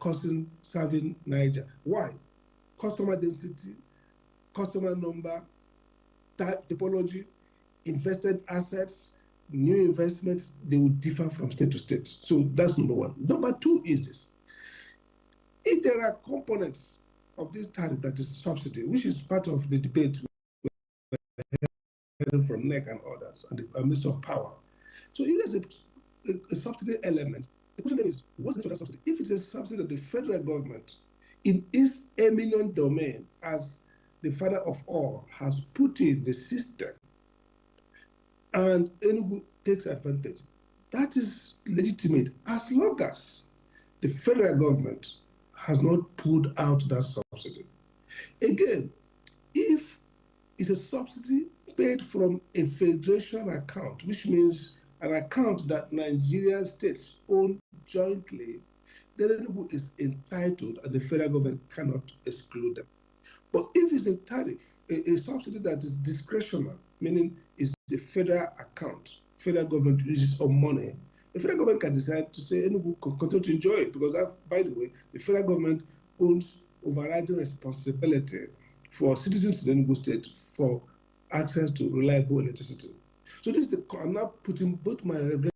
serving Niger. Why? Customer density, customer number, typology, invested assets, new investments, they will differ from state to state. So that's number one. Number two is this. If there are components of this tariff that is subsidy, which is part of the debate from NEC and others, and the Minister of Power. So if there's a subsidy element, the question is, what's the nature of that subsidy? If it's a subsidy that the federal government, in its eminent domain, as the father of all, has put in the system, and Enugu takes advantage, that is legitimate as long as the federal government has not pulled out that subsidy. Again, if it's a subsidy paid from a federation account, which means an account that Nigerian states own jointly, then Enugu is entitled and the federal government cannot exclude them. But if it's a tariff, a subsidy that is discretionary, meaning it's a federal account, federal government uses some money, the federal government can decide to say Enugu can continue to enjoy it, because that, by the way, the federal government owns overriding responsibility for citizens in Enugu state for access to reliable electricity. So this is I'm now putting both my regulatory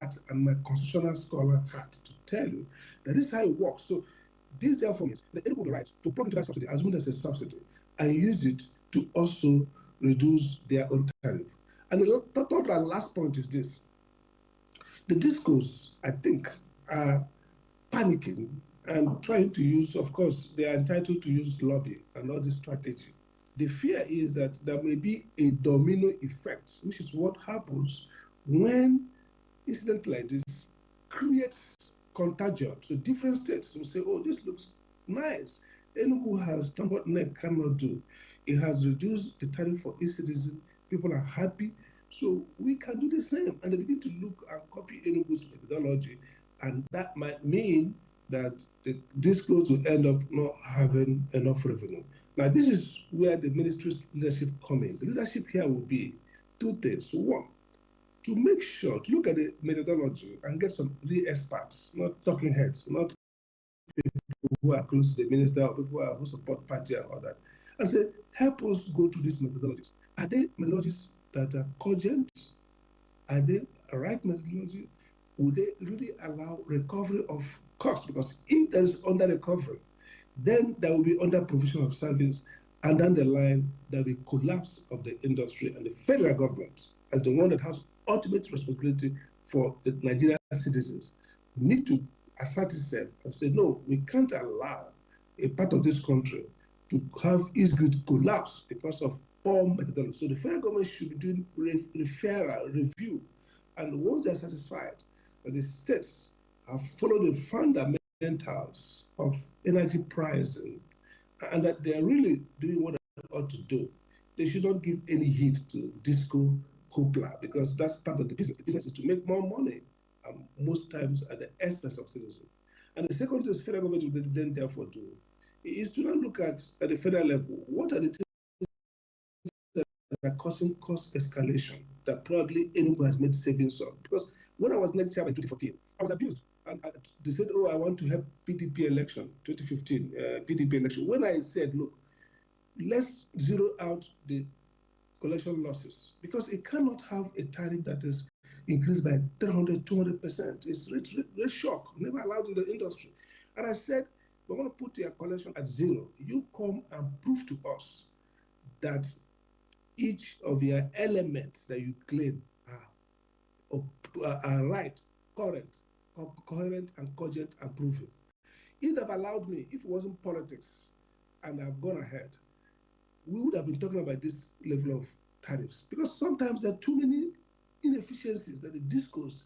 hat and my constitutional scholar hat to tell you that this is how it works. So This therefore means the Enugu will be right to plug into that subsidy, assuming there's a subsidy, and use it to also reduce their own tariff. And the third and last point is this. The discos, I think, are panicking and trying to use, of course, they are entitled to use lobby and all this strategy. The fear is that there may be a domino effect, which is what happens when incident like this creates contagion. So different states will say, oh, this looks nice. Enugu has done what NEC cannot do. It has reduced the tariff for e-citizen. People are happy. So we can do the same. And they begin to look and copy Enugu's methodology. And that might mean that the discos will end up not having enough revenue. Now, this is where the ministry's leadership come in. The leadership here will be two things. One, to make sure, to look at the methodology and get some real experts, not talking heads, not people who are close to the minister or people who support party and all that, and say, help us go through these methodologies. Are they methodologies that are cogent? Are they a right methodology? Would they really allow recovery of cost? Because if there is under recovery, then there will be under provision of service, and down the line, there will be collapse of the industry, and the federal government, as the one that has ultimate responsibility for the Nigerian citizens, need to assert itself and say, no, we can't allow a part of this country to have its grid collapse because of poor methodology. So the federal government should be doing referral, review, and once they're satisfied that the states have followed the fundamentals of energy pricing and that they are really doing what they ought to do, they should not give any heed to disco hoopla, because that's part of the business. The business is to make more money, most times at the expense of citizens. And the second thing the federal government will then therefore do is to not look at the federal level, what are the things that are causing cost escalation that probably Enugu has made savings on. Because when I was next chairman in 2014, I was abused. And they said, oh, I want to help PDP election, 2015 PDP election. When I said, look, let's zero out the collection losses, because it cannot have a tariff that is increased by 300, 200%. It's a shock, never allowed in the industry. And I said, we're going to put your collection at zero. You come and prove to us that each of your elements that you claim are right, current, coherent, and cogent, and proven. If they've allowed me, if it wasn't politics, and I've gone ahead, we would have been talking about this level of tariffs, because sometimes there are too many inefficiencies that the discos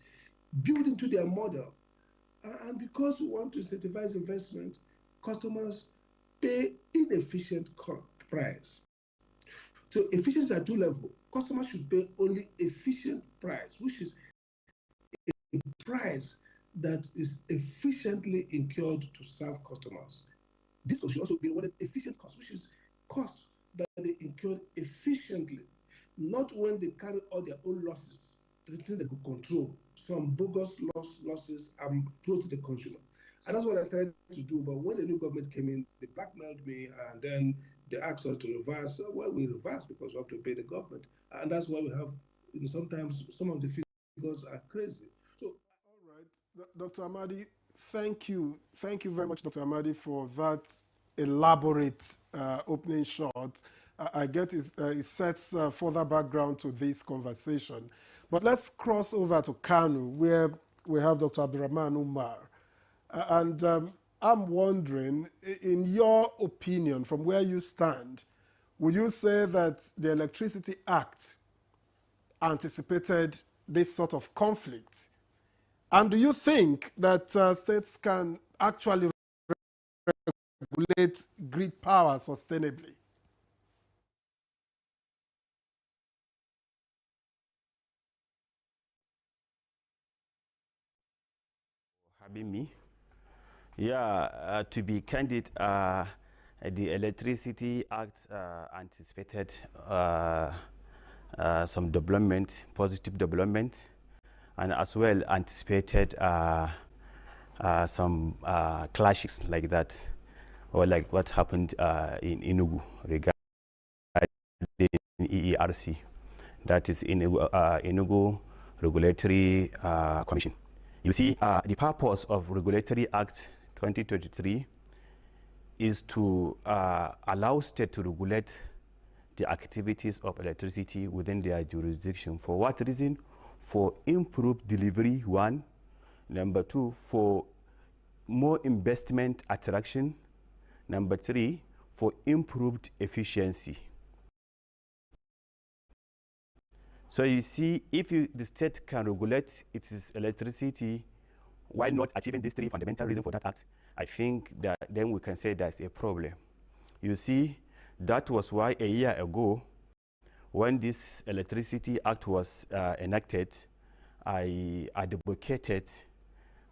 build into their model. And because we want to incentivize investment, customers pay inefficient price. So efficiency at two levels. Customers should pay only efficient price, which is a price that is efficiently incurred to serve customers. This should also be awarded efficient cost, which is cost that they incur efficiently, not when they carry all their own losses, the things they could control. Some bogus losses are thrown to the consumer. And that's what I tried to do. But when the new government came in, they blackmailed me, and then they asked us to reverse. Well, we reversed because we have to pay the government. And that's why we have, sometimes some of the figures are crazy. So, all right, Dr. Amadi, thank you. Thank you very much, Dr. Amadi, for that elaborate opening shot. I get it sets further background to this conversation. But let's cross over to Kanu, where we have Dr. Abdurrahman Umar. And I'm wondering, in your opinion, from where you stand, would you say that the Electricity Act anticipated this sort of conflict? And do you think that states can actually regulate grid power sustainably? Having me. Yeah, to be candid, the Electricity Act anticipated some development, positive development, and as well anticipated some clashes like that, or like what happened in Enugu regarding EERC, that is Enugu Regulatory Commission. You see, the purpose of Regulatory Act 2023 is to allow state to regulate the activities of electricity within their jurisdiction. For what reason? For improved delivery, one. Number two, for more investment attraction. Number three, for improved efficiency. So you see, if the state can regulate its electricity while not achieving these three fundamental reasons for that act, I think that then we can say there's a problem. You see, that was why a year ago, when this Electricity Act was enacted, I advocated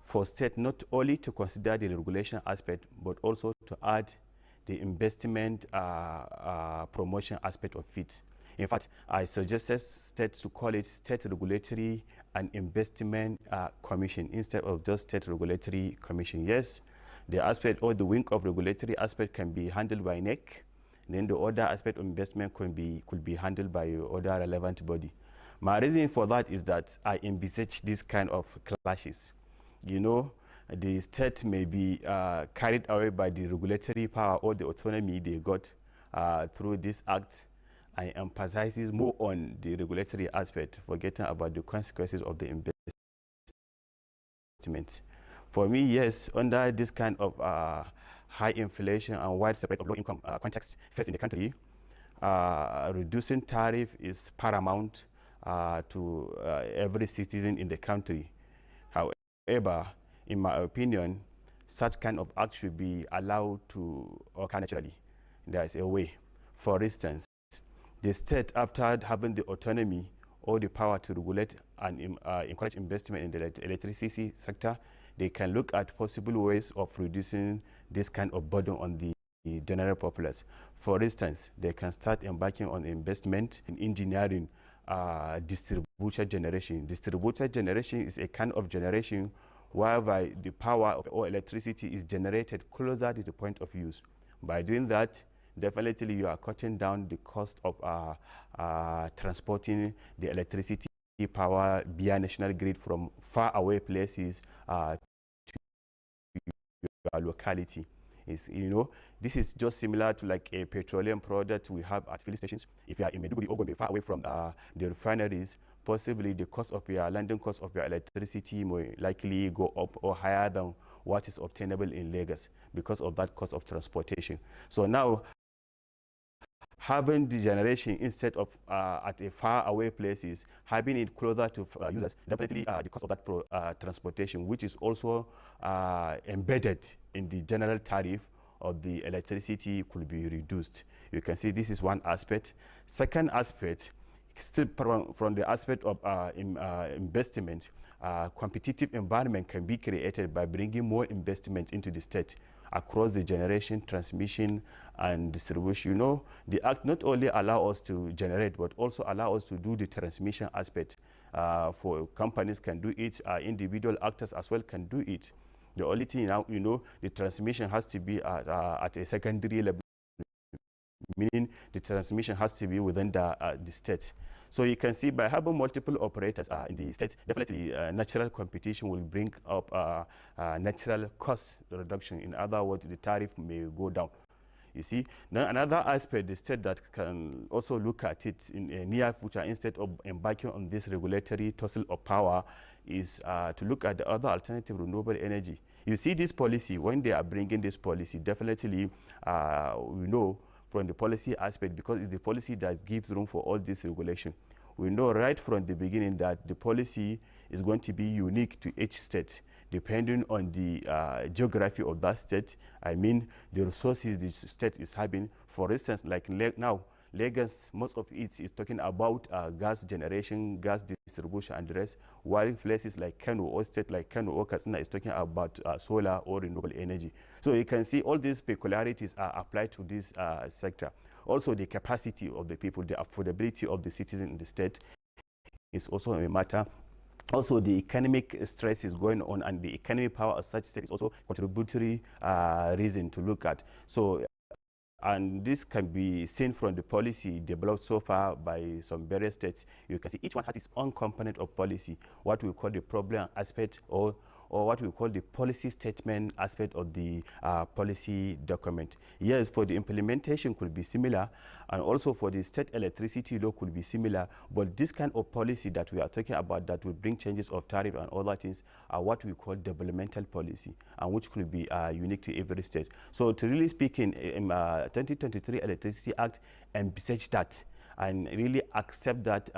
for state not only to consider the regulation aspect, but also to add the investment promotion aspect of it. In fact, I suggested states to call it State Regulatory and Investment Commission instead of just State Regulatory Commission. Yes, the aspect or the wing of regulatory aspect can be handled by NEC. Then the other aspect of investment could be handled by other relevant body. My reason for that is that I envisage this kind of clashes. You know, the state may be carried away by the regulatory power or the autonomy they got through this act, and emphasizes more on the regulatory aspect, forgetting about the consequences of the investment. For me, yes, under this kind of high inflation and widespread of low income context faced in the country, reducing tariff is paramount to every citizen in the country. However, in my opinion, such kind of act should be allowed to occur naturally. There is a way. For instance, the state, after having the autonomy or the power to regulate and encourage investment in the electricity sector, they can look at possible ways of reducing this kind of burden on the general populace. For instance, they can start embarking on investment in engineering distributed generation. Distributed generation is a kind of generation whereby the power of all electricity is generated closer to the point of use. By doing that, definitely you are cutting down the cost of transporting the electricity power via national grid from far away places to your locality. You know, this is just similar to like a petroleum product we have at filling stations. If you are in Maiduguri or Gombe, far away from the refineries, possibly the cost of your landing cost of your electricity may likely go up or higher than what is obtainable in Lagos because of that cost of transportation. So now, having the generation instead of at a far away places, having it closer to users, definitely the cost of that transportation, which is also embedded in the general tariff of the electricity, could be reduced. You can see this is one aspect. Second aspect, still from the aspect of investment, competitive environment can be created by bringing more investment into the state across the generation, transmission, and distribution. You know, the act not only allow us to generate, but also allow us to do the transmission aspect. For companies can do it, individual actors as well can do it. The only thing now, you know, the transmission has to be at a secondary level, meaning the transmission has to be within the state. So you can see by having multiple operators in the state, definitely natural competition will bring up natural cost reduction. In other words, the tariff may go down. You see, now another aspect, the state that can also look at it in a near future instead of embarking on this regulatory tussle of power is to look at the other alternative renewable energy. You see this policy, when they are bringing this policy, definitely we know from the policy aspect, because it's the policy that gives room for all this regulation. We know right from the beginning that the policy is going to be unique to each state, depending on the geography of that state. I mean, the resources the state is having. For instance, like now, Lagos, most of it is talking about gas generation, gas distribution, and the rest, while places like Kano or state like Kano or Katsina is talking about solar or renewable energy. So you can see all these peculiarities are applied to this sector. Also, the capacity of the people, the affordability of the citizen in the state is also a matter. Also, the economic stress is going on, and the economic power of such state is also contributory reason to look at. So, and this can be seen from the policy developed so far by some various states. You can see each one has its own component of policy, what we call the problem aspect, or or what we call the policy statement aspect of the policy document. Yes, for the implementation could be similar, and also for the state electricity law could be similar, but this kind of policy that we are talking about that will bring changes of tariff and other things are what we call developmental policy, and which could be unique to every state. So to really speak in 2023 Electricity Act envisage that and really accept that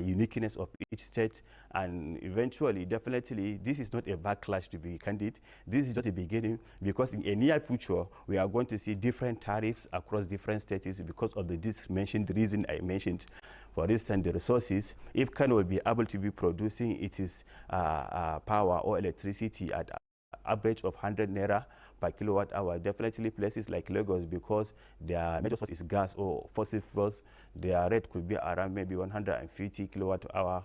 uniqueness of each state, and eventually, definitely, this is not a backlash, to be candid. This is just a beginning, because in a near future, we are going to see different tariffs across different states because of this reason I mentioned. For instance, the resources, if Kano will be able to be producing its power or electricity at average of 100 naira per kilowatt hour, definitely places like Lagos, because their major source is gas or fossil fuels, their rate could be around maybe 150 kilowatt per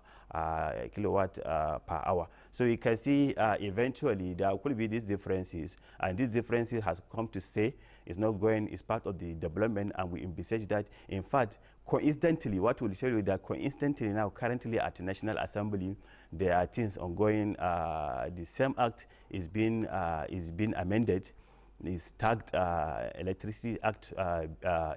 hour. So you can see eventually there could be these differences, and these differences has come to stay. It's not going, it's part of the development, and we envisage that. In fact, coincidentally, what will tell you that coincidentally now, currently at the National Assembly, there are things ongoing. The same act is being amended. It's tagged Electricity Act,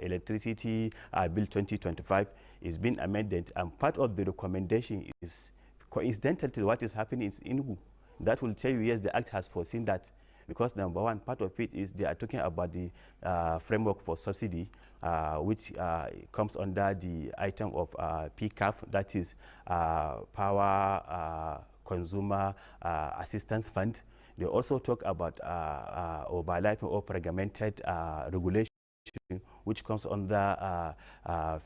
Electricity Bill 2025 is being amended, and part of the recommendation is coincidental to what is happening in Enugu. That will tell you, yes, the act has foreseen that, because number one, part of it is they are talking about the framework for subsidy, which comes under the item of PCAF, that is Power Consumer Assistance Fund. They also talk about overlife or fragmented regulation, which comes under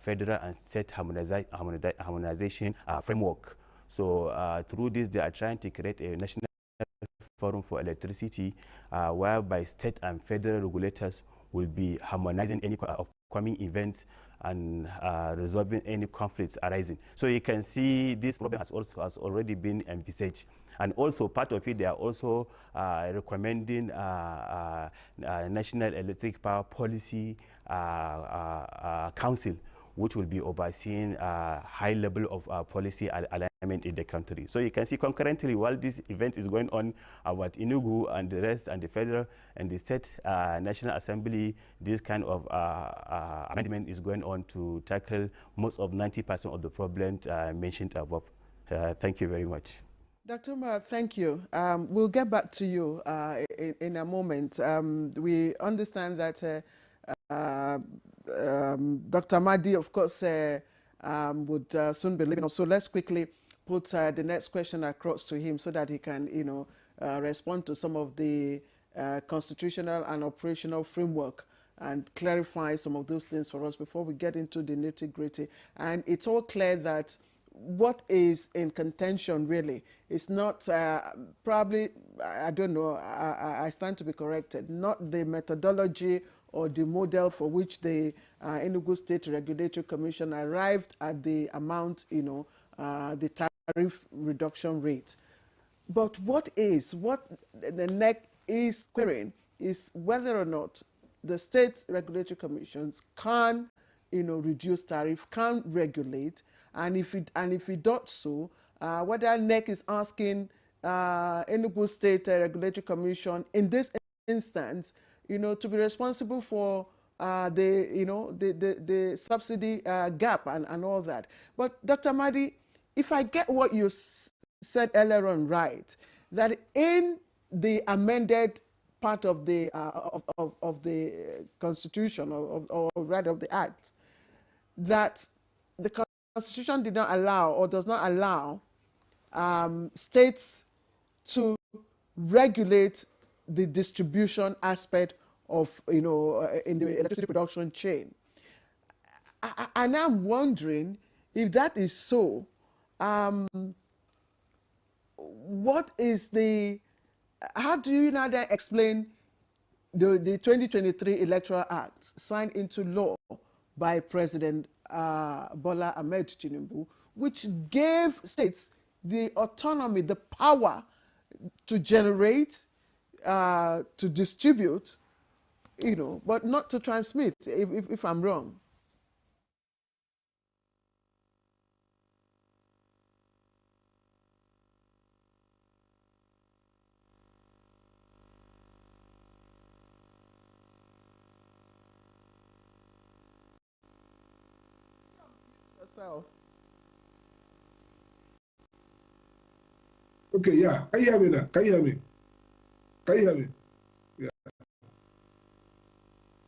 federal and state harmonization framework. So through this, they are trying to create a national forum for electricity, whereby state and federal regulators will be harmonizing any upcoming events and resolving any conflicts arising. So you can see this problem has already been envisaged. And also part of it, they are also recommending National Electric Power Policy Council, which will be overseeing high level of policy alignment in the country. So you can see concurrently, while this event is going on about Enugu and the rest, and the federal and the state National Assembly, this kind of amendment is going on to tackle most of 90% of the problems mentioned above. Thank you very much. Dr. Umar, thank you. We'll get back to you in a moment. We understand that Dr. Mahdi, of course, would soon be leaving us. So let's quickly put the next question across to him so that he can, respond to some of the constitutional and operational framework and clarify some of those things for us before we get into the nitty-gritty. And it's all clear that what is in contention really is not probably, I don't know, I stand to be corrected, not the methodology or the model for which the Enugu State Regulatory Commission arrived at the amount, the tariff reduction rate. But what the NEC is querying is whether or not the state regulatory commissions can, reduce tariff, can regulate, and if it does so, whether NEC is asking Enugu State Regulatory Commission in this instance, to be responsible for the subsidy gap and all that. But Dr. Mahdi, if I get what you said earlier on right, that in the amended part of the Constitution or rather of the Act, that the Constitution did not allow or does not allow states to regulate the distribution aspect of, in the electricity production chain. And I'm wondering if that is so, how do you now then explain the 2023 Electoral Act signed into law by President Bola Ahmed Tinubu, which gave states the autonomy, the power to generate, to distribute, but not to transmit, if I'm wrong? yourself. Okay, yeah. Can you hear me now? Can you hear me? Can you hear me? Yeah.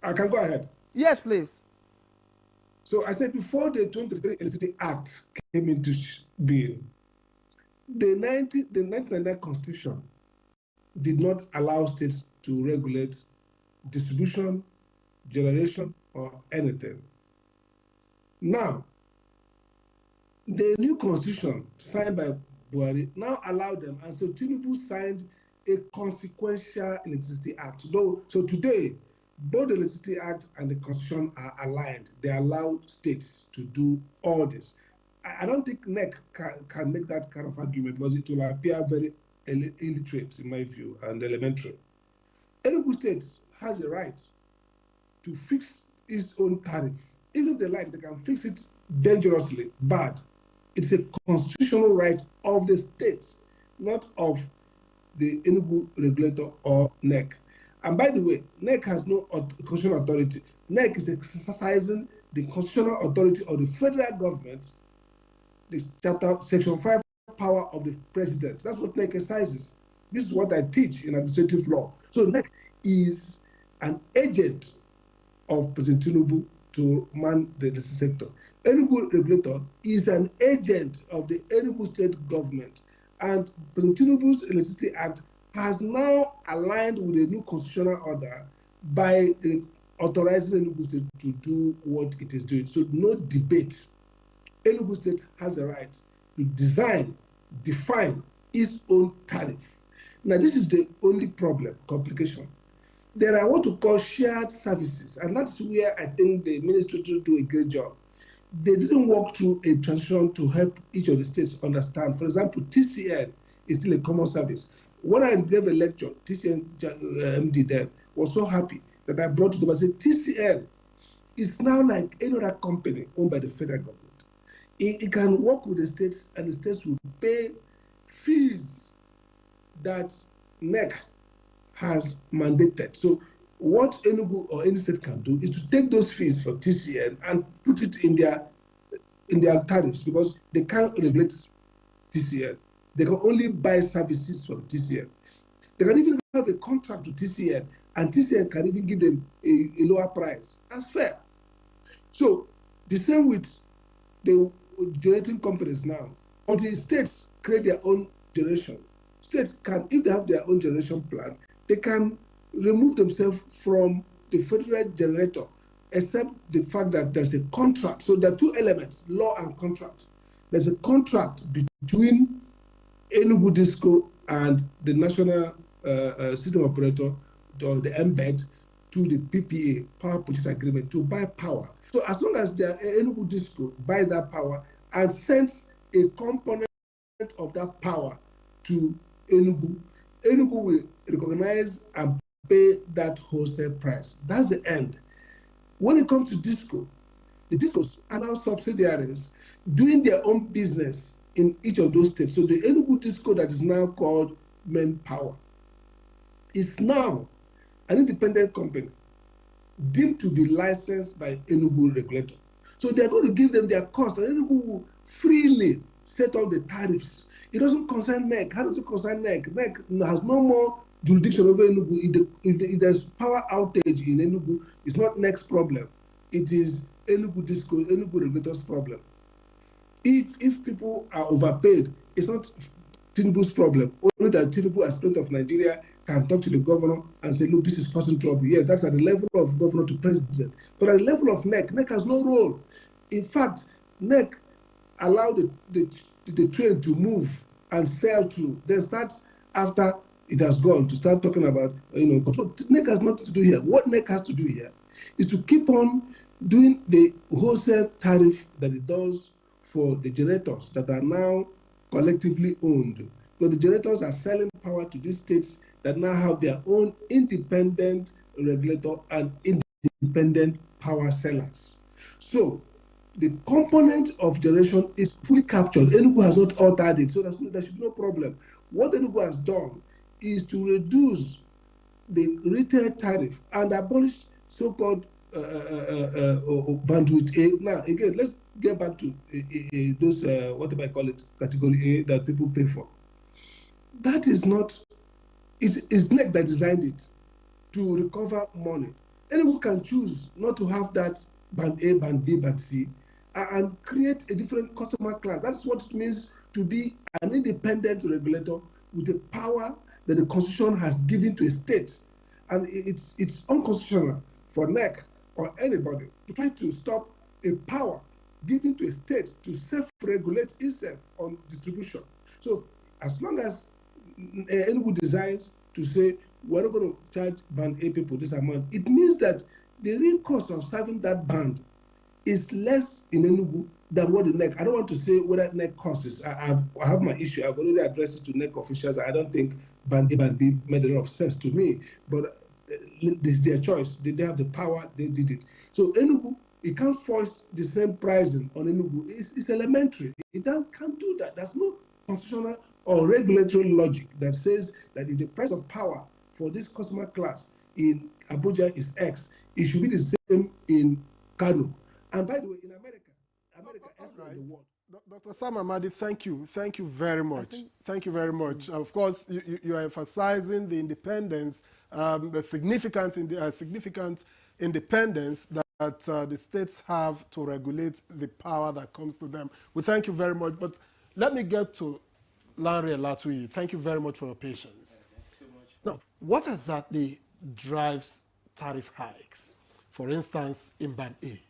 I can go ahead. Yes, please. So I said before the 2023 Electricity Act came into being, the 1999 Constitution did not allow states to regulate distribution, generation, or anything. Now, the new Constitution signed by Buhari now allowed them, and so Tinubu signed a consequential Electricity Act. So today, both the Electricity Act and the Constitution are aligned. They allow states to do all this. I don't think NEC can make that kind of argument because it will appear very illiterate in my view and elementary. Enugu State has a right to fix its own tariff. Even if they like, they can fix it dangerously bad. It's a constitutional right of the state, not of the Enugu regulator or NEC. And by the way, NEC has no constitutional authority. NEC is exercising the constitutional authority of the federal government, the chapter section 5 power of the president. That's what NEC exercises. This is what I teach in administrative law. So NEC is an agent of President Tinubu to man the electricity sector. Enugu regulator is an agent of the Enugu state government, and President Tinubu's Electricity Act has now aligned with a new constitutional order by authorizing Enugu state to do what it is doing. So no debate. Enugu state has a right to design, define its own tariff. Now this is the only problem, complication. There are what we call shared services, and that's where I think the ministry do a great job. They didn't walk through a transition to help each of the states understand. For example, TCN is still a common service. When I gave a lecture, TCN MD then was so happy that I brought to them and said, TCN is now like any other company owned by the federal government. It can work with the states, and the states will pay fees that NEC has mandated. So what Enugu or any state can do is to take those fees for TCN and put it in their tariffs, because they can't regulate TCN. They can only buy services from TCN. They can even have a contract with TCN, and TCN can even give them a lower price. That's fair. So the same with the generating companies now. Until states create their own generation, states can, if they have their own generation plan, they can remove themselves from the federal generator, except the fact that there's a contract. So there are two elements, law and contract. There's a contract between Enugu Disco and the national system operator, or the embed, to the PPA, power purchase agreement, to buy power. So as long as the Enugu Disco buys that power and sends a component of that power to Enugu, Enugu will recognize and pay that wholesale price. That's the end. When it comes to Disco, the Discos are now subsidiaries doing their own business in each of those states. So the Enugu Disco that is now called Manpower is now an independent company deemed to be licensed by Enugu regulator. So they're going to give them their cost, and Enugu will freely set up the tariffs. It doesn't concern NEC. How does it concern NEC? NEC has no more jurisdiction over Enugu. If there's power outage in Enugu, it's not NEC's problem. It is Enugu Disco, Enugu regulator's problem. If people are overpaid, it's not Tinubu's problem. Only that Tinubu, as president of Nigeria, can talk to the governor and say, look, this is causing trouble. Yes, that's at the level of governor to president. But at the level of NEC, NEC has no role. In fact, NEC allowed the train to move and sail through. Then start, after it has gone, to start talking about, NEC has nothing to do here. What NEC has to do here is to keep on doing the wholesale tariff that it does for the generators that are now collectively owned. So the generators are selling power to these states that now have their own independent regulator and independent power sellers. So the component of generation is fully captured. Enugu has not altered it, so there should be no problem. What Enugu has done is to reduce the retail tariff and abolish so-called bandwidth. Now, again, let's get back to those, whatever I call it, category A that people pay for. That is not, it's NEC that designed it to recover money. Anyone can choose not to have that band A, band B, band C, and create a different customer class. That's what it means to be an independent regulator with the power that the Constitution has given to a state. And it's unconstitutional for NEC or anybody to try to stop a power given to a state to self-regulate itself on distribution. So as long as anyone decides to say, we're not going to charge band A people this amount, it means that the real cost of serving that band is less in Enugu than what the NEC. I don't want to say whether NEC costs. I have my issue. I've already addressed it to NEC officials. I don't think band A, band B made a lot of sense to me, but it's their choice. They have the power, they did it. So Enugu, it can't force the same pricing on Enugu. It's elementary. It can't do that. There's no constitutional or regulatory logic that says that if the price of power for this customer class in Abuja is X, it should be the same in Kano. And by the way, in America everywhere in the world. Dr. Sam Amadi, thank you. Thank you very much. Thank you very much. Of course, you are emphasizing the independence, the significant independence that the states have to regulate the power that comes to them. We thank you very much. But let me get to Lanre Latuyi. Thank you very much for your patience. Now, what exactly drives tariff hikes, for instance, in Band A?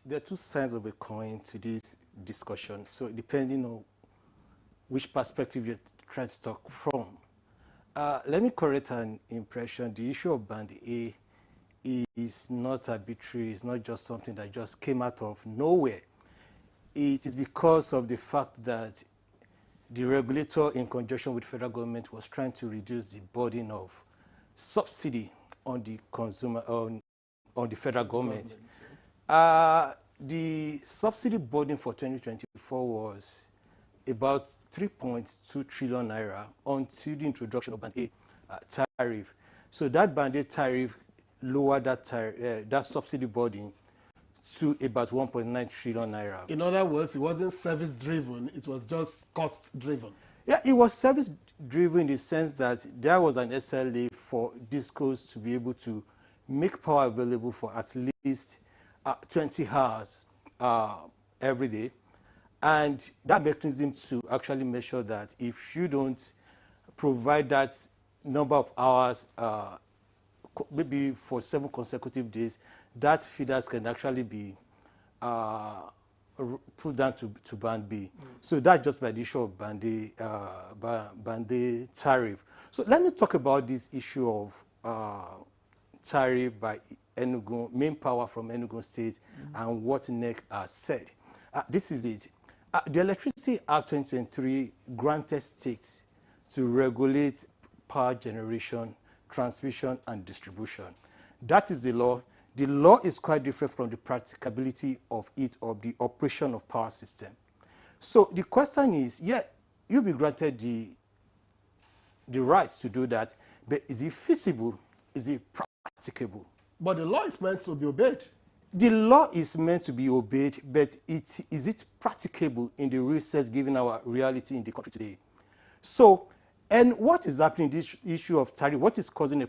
There are two sides of a coin to this discussion. So depending on which perspective you're trying to talk from. Let me correct an impression. The issue of Band A is not arbitrary. It's not just something that just came out of nowhere. It is because of the fact that the regulator, in conjunction with federal government, was trying to reduce the burden of subsidy on the consumer, on the federal government. The subsidy burden for 2024 was about 3.2 trillion naira until the introduction of Band A tariff. So that Band A tariff lowered that subsidy burden to about 1.9 trillion naira. In other words, it wasn't service-driven, it was just cost-driven. Yeah, it was service-driven in the sense that there was an SLA for discos to be able to make power available for at least 20 hours every day. And that mechanism to actually make sure that if you don't provide that number of hours, maybe for 7 consecutive days, that feeders can actually be put down to Band B. So that's just by the issue of Band A tariff. So let me talk about this issue of tariff by Enugu, main power from Enugu State, and what NEC has said. This is it. The Electricity Act 2023 granted states to regulate power generation, transmission, and distribution. That is the law. The law is quite different from the practicability of it, of the operation of power system. So the question is, yeah, you'll be granted the right to do that, but is it feasible? Is it practicable? But the law is meant to be obeyed. The law is meant to be obeyed, but is it practicable in the real sense given our reality in the country today? So, and what is happening in this issue of tariff, what is causing a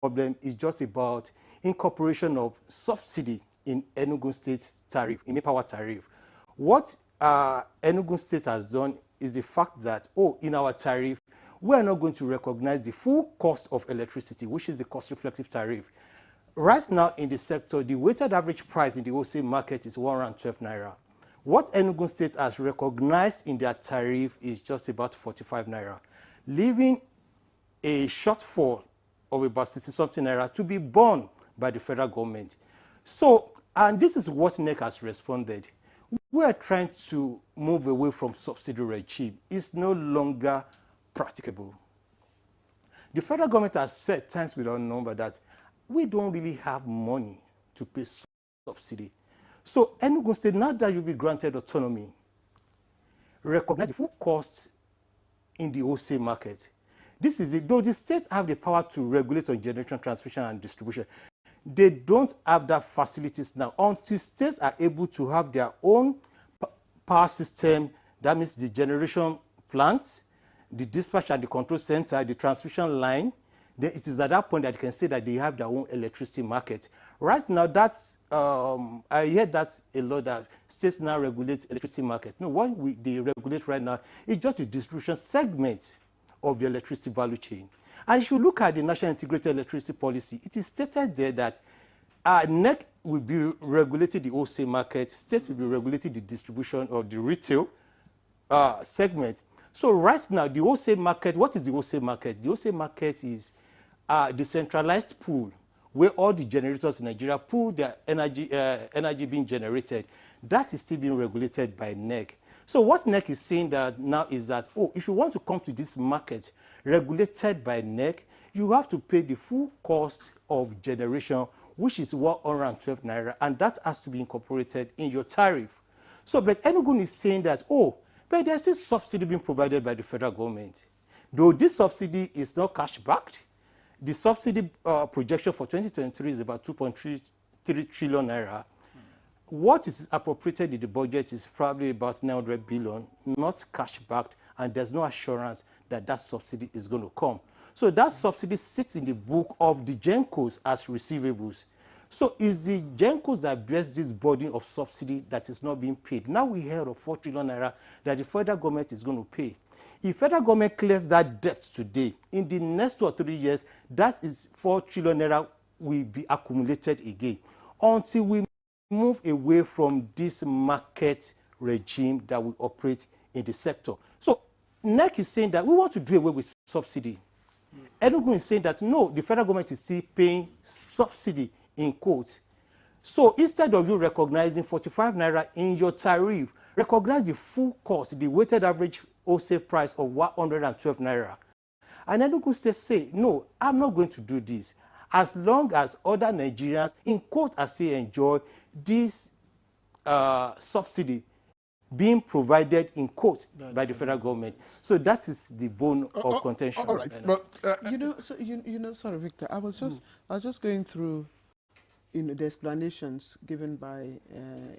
problem is just about incorporation of subsidy in Enugu State tariff, in the power tariff. What Enugu State has done is the fact that, in our tariff, we are not going to recognize the full cost of electricity, which is the cost-reflective tariff. Right now in the sector, the weighted average price in the wholesale market is 112 naira. What Enugu State has recognized in their tariff is just about 45 naira, leaving a shortfall of about 60-something naira to be borne by the federal government. So, and this is what NEC has responded. We are trying to move away from subsidy regime. It's no longer practicable. The federal government has said times without number that we don't really have money to pay subsidy. So Enugu State, now that you'll be granted autonomy, recognize the full costs in the wholesale market. This is it. Though the states have the power to regulate on generation, transmission, and distribution, they don't have that facilities now. Until states are able to have their own power system, that means the generation plants, the dispatch and the control center, the transmission line, then it is at that point that you can say that they have their own electricity market. Right now, that's, I hear that's a lot that states now regulate electricity market. No, what they regulate right now is just the distribution segment of the electricity value chain. And if you look at the National Integrated Electricity Policy, it is stated there that NEC will be regulating the wholesale market, states will be regulating the distribution of the retail segment. So right now, the wholesale market, what is the wholesale market? The wholesale market is the centralized pool where all the generators in Nigeria pool their energy being generated. That is still being regulated by NEC. So what NEC is saying that now is that, oh, if you want to come to this market regulated by NEC, you have to pay the full cost of generation, which is 112 naira, and that has to be incorporated in your tariff. So, but Enugu is saying that, oh, but there's this subsidy being provided by the federal government. Though this subsidy is not cash backed, the subsidy projection for 2023 is about 2.33 trillion naira. What is appropriated in the budget is probably about 900 billion, not cash backed, and there's no assurance that that subsidy is going to come. So that subsidy sits in the book of the GENCOs as receivables. So it's the GENCOs that bears this burden of subsidy that is not being paid. Now we hear of 4 trillion naira that the federal government is going to pay. If federal government clears that debt today, in the next 2 or 3 years, that is 4 trillion naira will be accumulated again until we move away from this market regime that we operate in the sector. So NEC is saying that we want to do away with subsidy. Enugu is saying that no, the federal government is still paying subsidy in quotes. So instead of you recognizing 45 naira in your tariff, recognize the full cost, the weighted average wholesale price of 112 naira. And Enugu State say, no, I'm not going to do this. As long as other Nigerians, in quote, as they enjoy this subsidy being provided in quote by the federal government. So that is the bone of contention. All right, but sorry, Victor. I was just going through, the explanations given by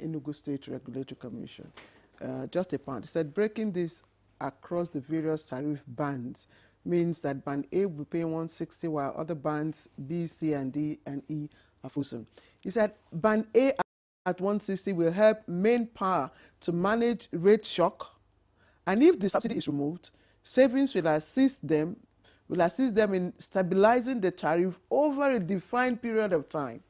Enugu State Regulatory Commission. Just a point. It said breaking this across the various tariff bands means that band A will pay 160, while other bands B, C, and D and E are frozen. He said band A at 160 will help main power to manage rate shock, and if the subsidy is removed, savings will assist them in stabilizing the tariff over a defined period of time.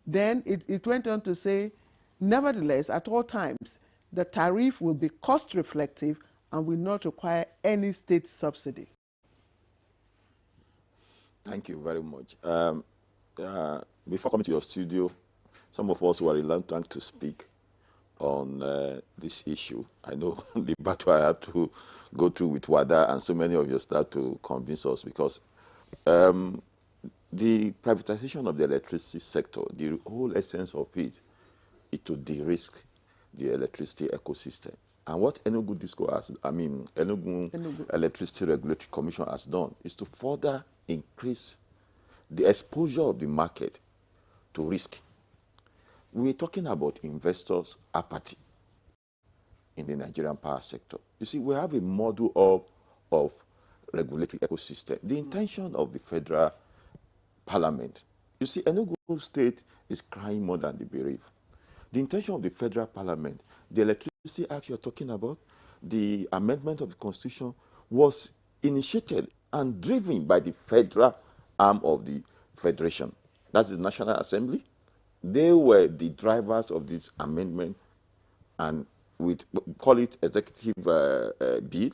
Then it went on to say, nevertheless, at all times, the tariff will be cost reflective and will not require any state subsidy. Thank you very much. Before coming to your studio, some of us were reluctant to speak on this issue. I know the battle I had to go through with WADA and so many of you start to convince us, because the privatization of the electricity sector, the whole essence of it is to de-risk the electricity ecosystem. And what Enugu Electricity Regulatory Commission has done is to further increase the exposure of the market to risk. We're talking about investors' apathy in the Nigerian power sector. You see, we have a model of regulatory ecosystem. The intention of the federal parliament, you see, Enugu State is crying more than the bereaved. The intention of the federal parliament, the Electricity Act you're talking about, the amendment of the Constitution, was initiated and driven by the federal arm of the Federation. That's the National Assembly. They were the drivers of this amendment, and we call it executive bill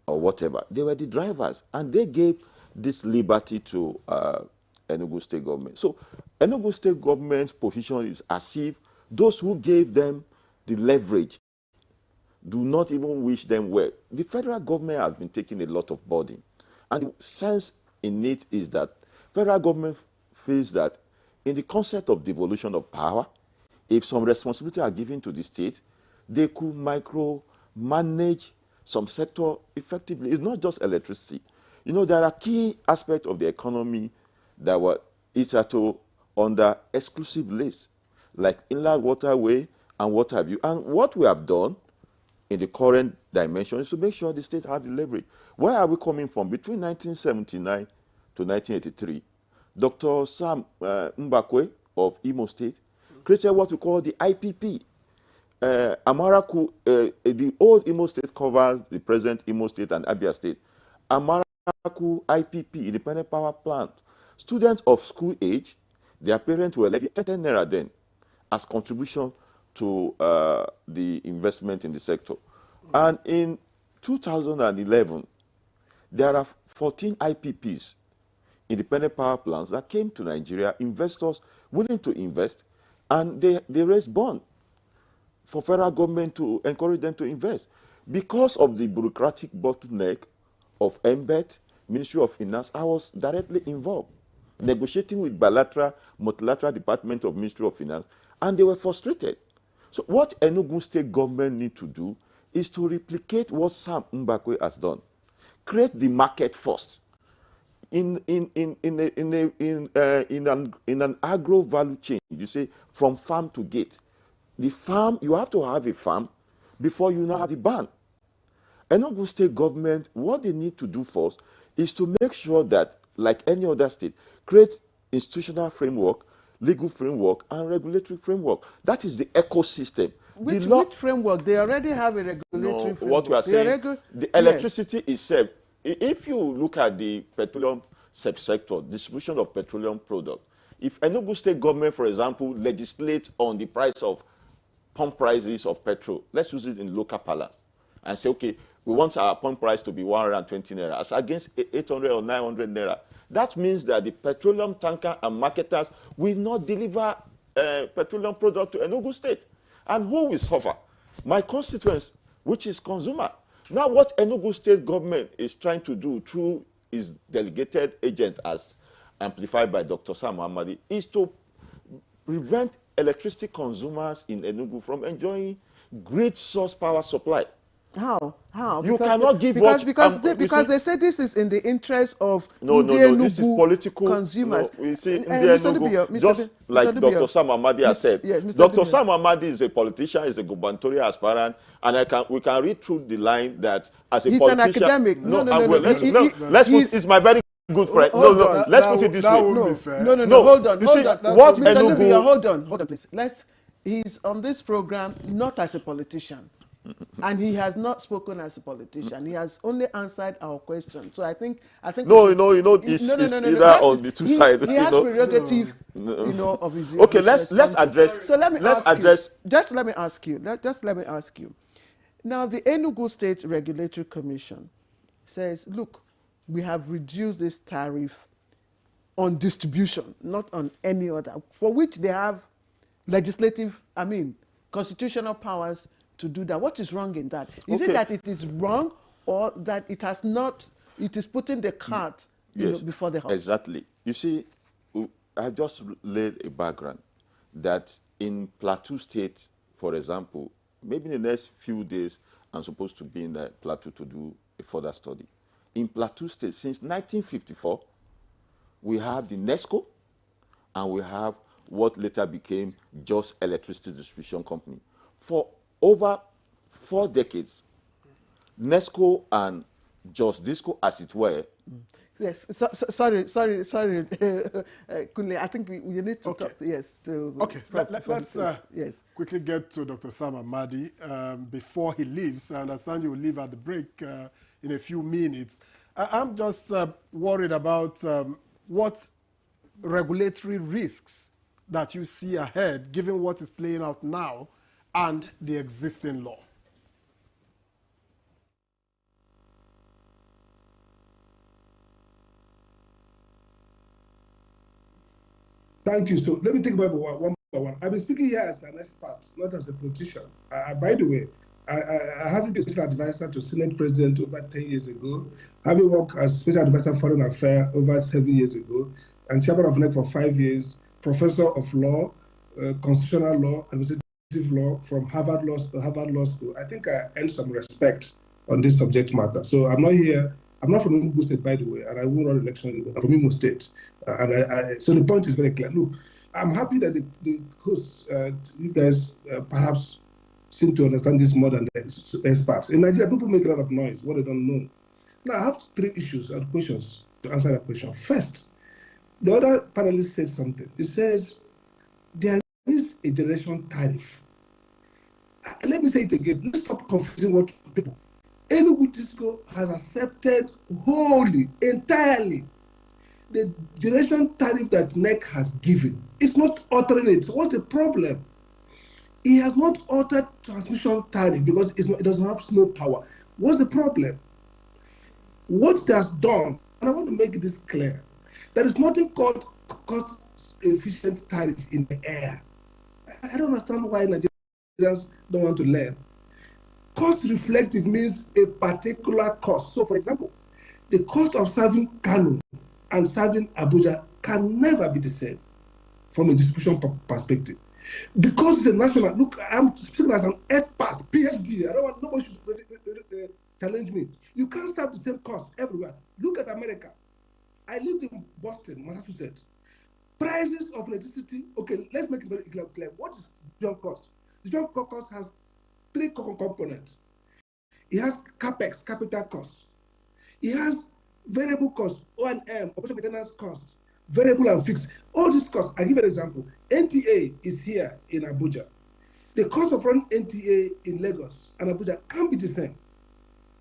or whatever. They were the drivers, and they gave this liberty to Enugu State government. So Enugu State government's position is as if those who gave them the leverage do not even wish them well. The federal government has been taking a lot of burden, and the sense in it is that federal government feels that in the concept of devolution of power, if some responsibility are given to the state, they could micromanage some sector effectively. It's not just electricity. You know, there are key aspects of the economy that were hitherto under exclusive lists, like Inland Waterway and what have you. And what we have done in the current dimension is to make sure the state had the leverage. Where are we coming from? Between 1979 to 1983, Dr. Sam Mbakwe of Imo State created what we call the IPP. Amaraku, the old Imo State covers the present Imo State and Abia State. Amaraku IPP, Independent Power Plant. Students of school age, their parents were levying 10 naira then as contribution to the investment in the sector. And in 2011, there are 14 IPPs, independent power plants, that came to Nigeria, investors willing to invest, and they raised bond for federal government to encourage them to invest. Because of the bureaucratic bottleneck of MBET, Ministry of Finance, I was directly involved, negotiating with bilateral, multilateral department of Ministry of Finance, and they were frustrated. So what Enugu State government need to do is to replicate what Sam Mbakwe has done. Create the market first. In an agro value chain, you say from farm to gate. The farm, you have to have a farm before you now have a barn. Enugu State government, what they need to do first is to make sure that, like any other state, create institutional framework, legal framework, and regulatory framework. That is the ecosystem. Which framework? They already have a regulatory framework. What we are saying, the electricity itself, if you look at the petroleum subsector, distribution of petroleum products, if Enugu State government, for example, legislates on the price of pump prices of petrol, let's use it in local parlance, and say, okay, we want our pump price to be 120 naira as against 800 or 900 naira. That means that the petroleum tanker and marketers will not deliver petroleum product to Enugu State. And who will suffer? My constituents, which is consumer. Now what Enugu State government is trying to do through its delegated agent, as amplified by Dr. Sam Ahmadi, is to prevent electricity consumers in Enugu from enjoying great source power supply. How? You cannot give because they say this is in the interest of no, this is political consumers. No, we see just like Dr. Sam Ahmadi has said. Yes, Dr. Sam Ahmadi is a politician, is a gubernatorial aspirant, and we can read through the line that as a he's politician. He's an academic. No. Let's put. It's my very good friend. Let's put it this way. No. Hold on. What Enugu? Hold on, please. He's on this program not as a politician. And he has not spoken as a politician. He has only answered our question. So I think. It's either on the two sides. He has prerogative, of his. Okay, let's address. So let me ask you. Now, the Enugu State Regulatory Commission says, look, we have reduced this tariff on distribution, not on any other, for which they have constitutional powers to do that. What is wrong in that? Is it that it is wrong, or that it is putting the cart before the horse? Exactly. You see, I just laid a background that in Plateau State, for example, maybe in the next few days, I'm supposed to be in the Plateau to do a further study. In Plateau State, since 1954, we have the NESCO, and we have what later became Just Electricity Distribution Company. For over 4 decades, NESCO and Just Disco, as it were. Yes, sorry, Kunle, I think we need to talk. Yes. Let's quickly get to Dr. Sam Ahmadi before he leaves. I understand you will leave at the break in a few minutes. I'm just worried about what regulatory risks that you see ahead, given what is playing out now and the existing law. Thank you. So let me take about one by one. I've been speaking here as an expert, not as a politician. By the way, I have been a special advisor to Senate President over 10 years ago, having worked as special advisor for foreign affairs over 7 years ago, and chairman of NEC for 5 years, professor of law, constitutional law, administrative law from Harvard Law School. I think I earned some respect on this subject matter. So I'm not here. I'm not from Imo State, by the way, and I won't run election. I'm from Imo State. So the point is very clear. Look, I'm happy that the hosts, you guys perhaps seem to understand this more than the experts. In Nigeria, people make a lot of noise, what they don't know. Now, I have 3 issues and questions to answer that question. First, the other panelist said something. He says, there is a generation tariff. Let me say it again. Let's stop confusing what people. Enugu Disco has accepted wholly, entirely, the generation tariff that NEC has given. It's not altering it. So what's the problem? He has not altered transmission tariff because it doesn't have snow power. What's the problem? What it has done, and I want to make this clear, there is nothing called cost-efficient tariff in the air. I don't understand why Nigerians don't want to learn. Cost-reflective means a particular cost. So, for example, the cost of serving Kano and serving Abuja can never be the same from a distribution perspective. Because it's a national, look, I'm speaking as an expert, PhD. I don't want, nobody should challenge me. You can't serve the same cost everywhere. Look at America. I lived in Boston, Massachusetts. Prices of electricity, okay, let's make it very clear. What is distribution cost? Distribution cost has 3 components. It has capex, capital cost. It has variable cost, O&M, operation maintenance cost, variable and fixed. All these costs, I give an example. NTA is here in Abuja. The cost of running NTA in Lagos and Abuja can't be the same.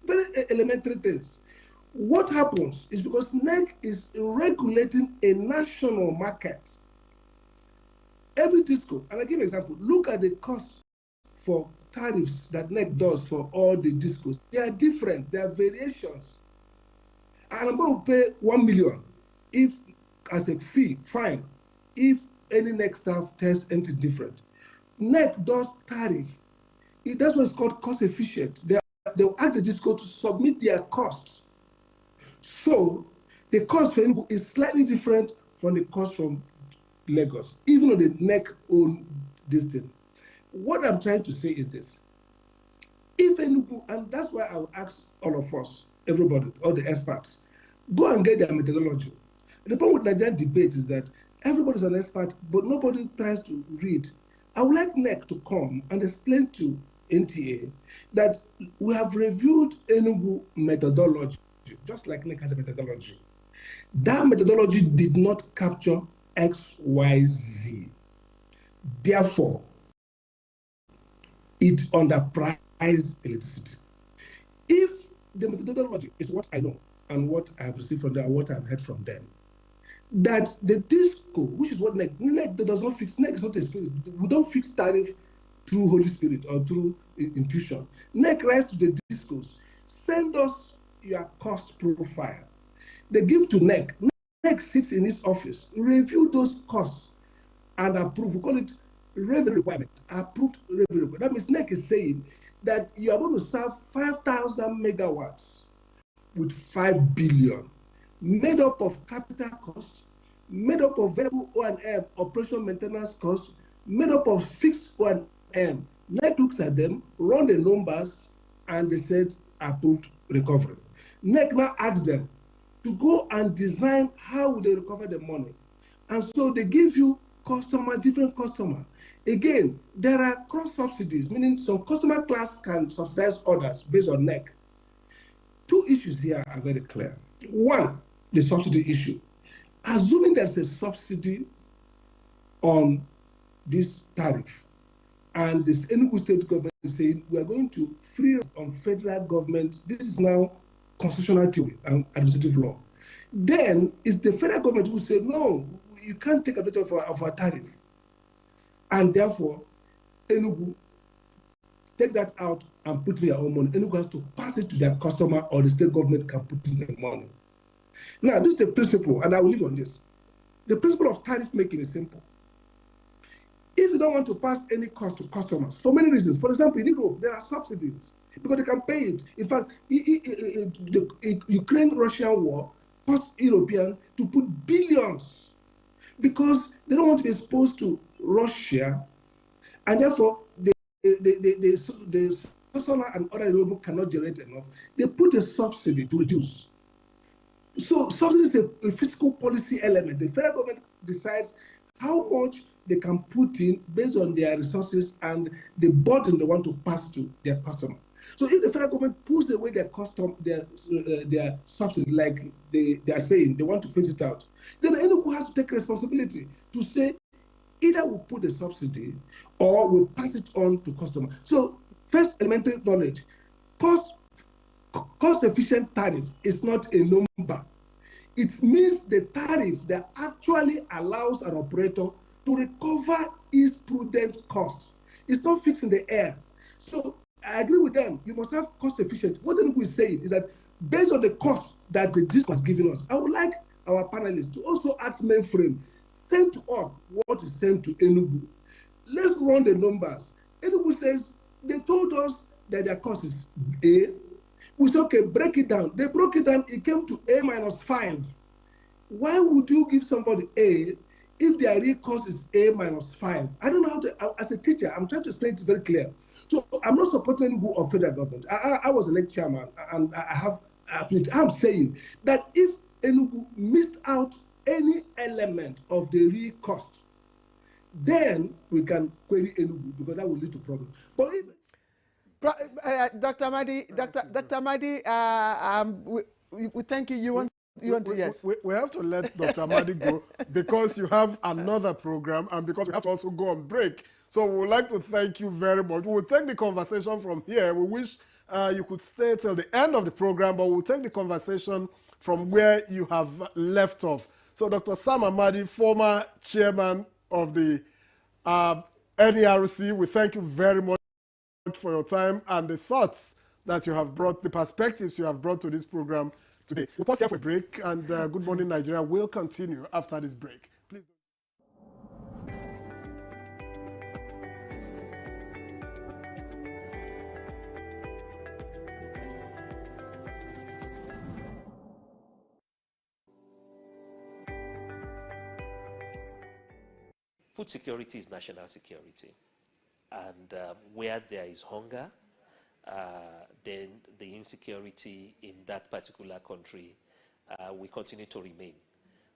Very elementary things. What happens is because NEC is regulating a national market. Every disco, and I give an example, look at the cost for tariffs that NEC does for all the discos. They are different, there are variations. And I'm going to pay 1 million if, as a fee, fine, if any NEC staff tests anything different. NEC does tariff. That's what it's called cost efficient. They'll ask the disco to submit their costs. So the cost for Enugu is slightly different from the cost from Lagos, even though the NEC own this thing. What I'm trying to say is this. If Enugu, and that's why I would ask all of us, everybody, all the experts, go and get their methodology. The problem with Nigerian debate is that everybody's an expert, but nobody tries to read. I would like NEC to come and explain to NTA that we have reviewed Enugu methodology, just like NEC has a methodology. That methodology did not capture X, Y, Z. Therefore, it underpriced electricity. If the methodology is what I know and what I have received from them and what I've heard from them, that the disco, which is what NEC does not fix, NEC is not a spirit. We don't fix tariff through Holy Spirit or through intuition. NEC writes to the discos, send us your cost profile. They give to NEC. NEC sits in its office, review those costs and approve. We call it revenue requirement, approved revenue requirement. That means NEC is saying that you are going to serve 5,000 megawatts with 5 billion, made up of capital costs, made up of variable O&M, operation maintenance costs, made up of fixed O&M. NEC looks at them, run the numbers, and they said approved recovery. NEC now asks them to go and design how they recover the money. And so they give you different customer. Again, there are cross subsidies, meaning some customer class can subsidize others based on NEC. 2 issues here are very clear. One, the subsidy issue. Assuming there's a subsidy on this tariff, and this Enugu state government is saying we are going to free on federal government, this is now constitutional theory and administrative law. Then it's the federal government who say, no, you can't take advantage of our tariff. And therefore, Enugu, take that out and put in your own money. Enugu has to pass it to their customer, or the state government can put in their money. Now, this is the principle, and I will leave on this. The principle of tariff making is simple. If you don't want to pass any cost to customers, for many reasons, for example, in Europe, there are subsidies because they can pay it. In fact, the Ukraine-Russian war cost Europeans to put billions because they don't want to be exposed to Russia, and therefore the solar and other renewable cannot generate enough. They put a subsidy to reduce. So subsidy is a fiscal policy element. The federal government decides how much they can put in based on their resources and the burden they want to pass to their customer. So if the federal government pulls away their subsidy, like they are saying, they want to phase it out, then Enugu has to take responsibility to say either we put the subsidy or we pass it on to customer. So first elementary knowledge, cost-efficient tariff is not a number. It means the tariff that actually allows an operator to recover his prudent cost. It's not fixed in the air. So I agree with them. You must have cost efficient. What Enugu is saying is that based on the cost that the district has given us, I would like our panelists to also ask Mainframe, send to us what is sent to Enugu. Let's run the numbers. Enugu says they told us that their cost is A. We said, okay, break it down. They broke it down, it came to A-5. Why would you give somebody A if their real cost is A-5? I don't know how to, as a teacher, I'm trying to explain it very clear. So I'm not supporting Enugu or federal government. I was an ex-chairman, and I'm saying that if Enugu missed out any element of the real cost, then we can query Enugu because that will lead to problems. But if Dr. Madi, Dr. Madi, we thank you. You want to, yes. We have to let Dr. Madi go because you have another program and because we have to also go on break. So we would like to thank you very much. We'll take the conversation from here. We wish you could stay till the end of the program, but we'll take the conversation from where you have left off. So Dr. Sam Amadi, former chairman of the NERC, we thank you very much for your time and the thoughts that you have brought, the perspectives you have brought to this program today. We'll pause here for a break, and Good Morning Nigeria will continue after this break. Please. Food security is national security. And where there is hunger, then the insecurity in that particular country will continue to remain.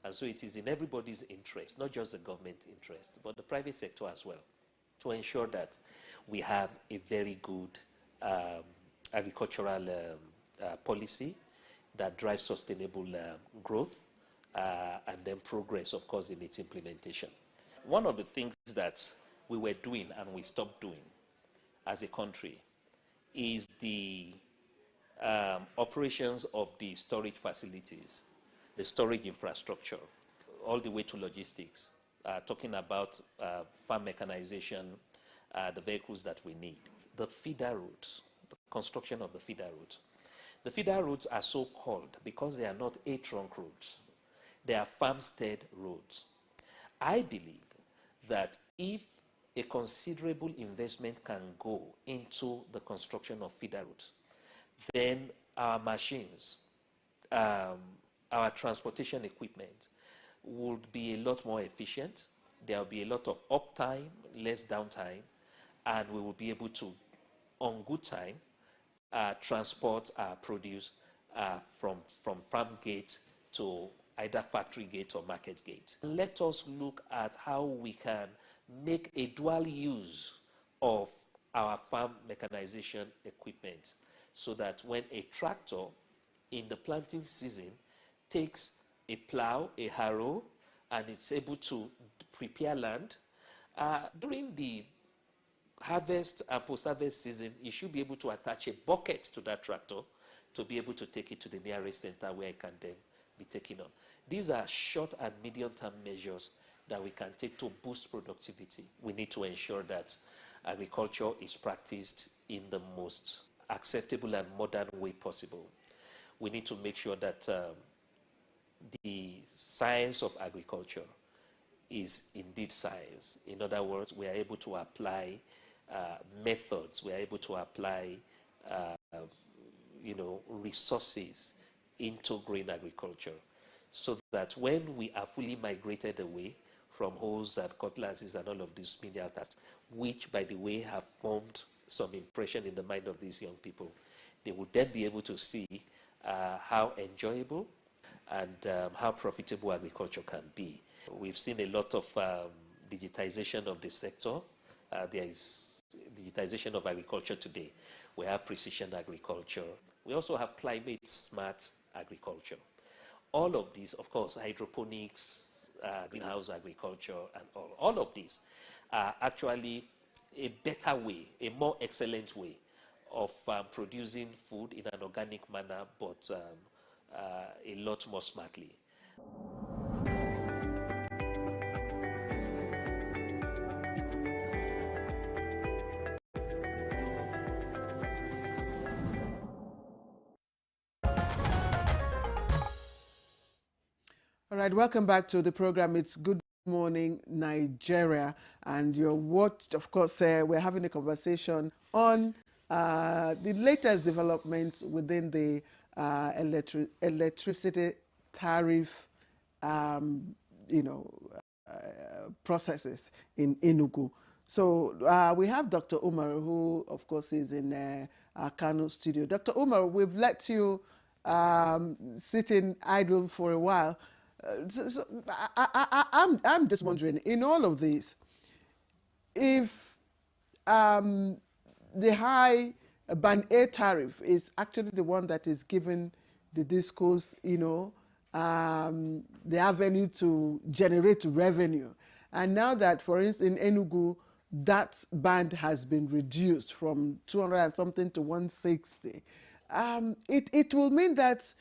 And so it is in everybody's interest, not just the government interest, but the private sector as well, to ensure that we have a very good agricultural policy that drives sustainable growth and then progress, of course, in its implementation. One of the things that we were doing and we stopped doing as a country is the operations of the storage facilities, the storage infrastructure, all the way to logistics, talking about farm mechanization, the vehicles that we need. The feeder routes, the construction of the feeder routes. The feeder routes are so called because they are not A-trunk roads. They are farmstead roads. I believe that if a considerable investment can go into the construction of feeder routes, then our machines, our transportation equipment would be a lot more efficient. There will be a lot of uptime, less downtime, and we will be able to, on good time, transport our produce from farm gate to either factory gate or market gate. Let us look at how we can make a dual use of our farm mechanization equipment so that when a tractor in the planting season takes a plow, a harrow, and it's able to prepare land, during the harvest and post-harvest season, you should be able to attach a bucket to that tractor to be able to take it to the nearest center where it can then be taken on. These are short and medium-term measures that we can take to boost productivity. We need to ensure that agriculture is practiced in the most acceptable and modern way possible. We need to make sure that the science of agriculture is indeed science. In other words, we are able to apply methods, we are able to apply resources into green agriculture, so that when we are fully migrated away from hoes and cutlasses and all of these menial tasks, which, by the way, have formed some impression in the mind of these young people, they would then be able to see how enjoyable and how profitable agriculture can be. We've seen a lot of digitization of the sector. There is digitization of agriculture today. We have precision agriculture. We also have climate smart agriculture. All of these, of course, hydroponics, greenhouse agriculture, and all of these are actually a better way, a more excellent way of producing food in an organic manner, but a lot more smartly. All right, welcome back to the program. It's Good Morning Nigeria, and your watch, of course, we're having a conversation on the latest developments within the electricity tariff, processes in Enugu. So we have Dr. Umar, who, of course, is in our Kano studio. Dr. Umar, we've let you sitting idle for a while. I'm just wondering, in all of this, if the high Band A tariff is actually the one that is giving the discourse, the avenue to generate revenue, and now that, for instance, in Enugu, that band has been reduced from 200 and something to 160, it will mean that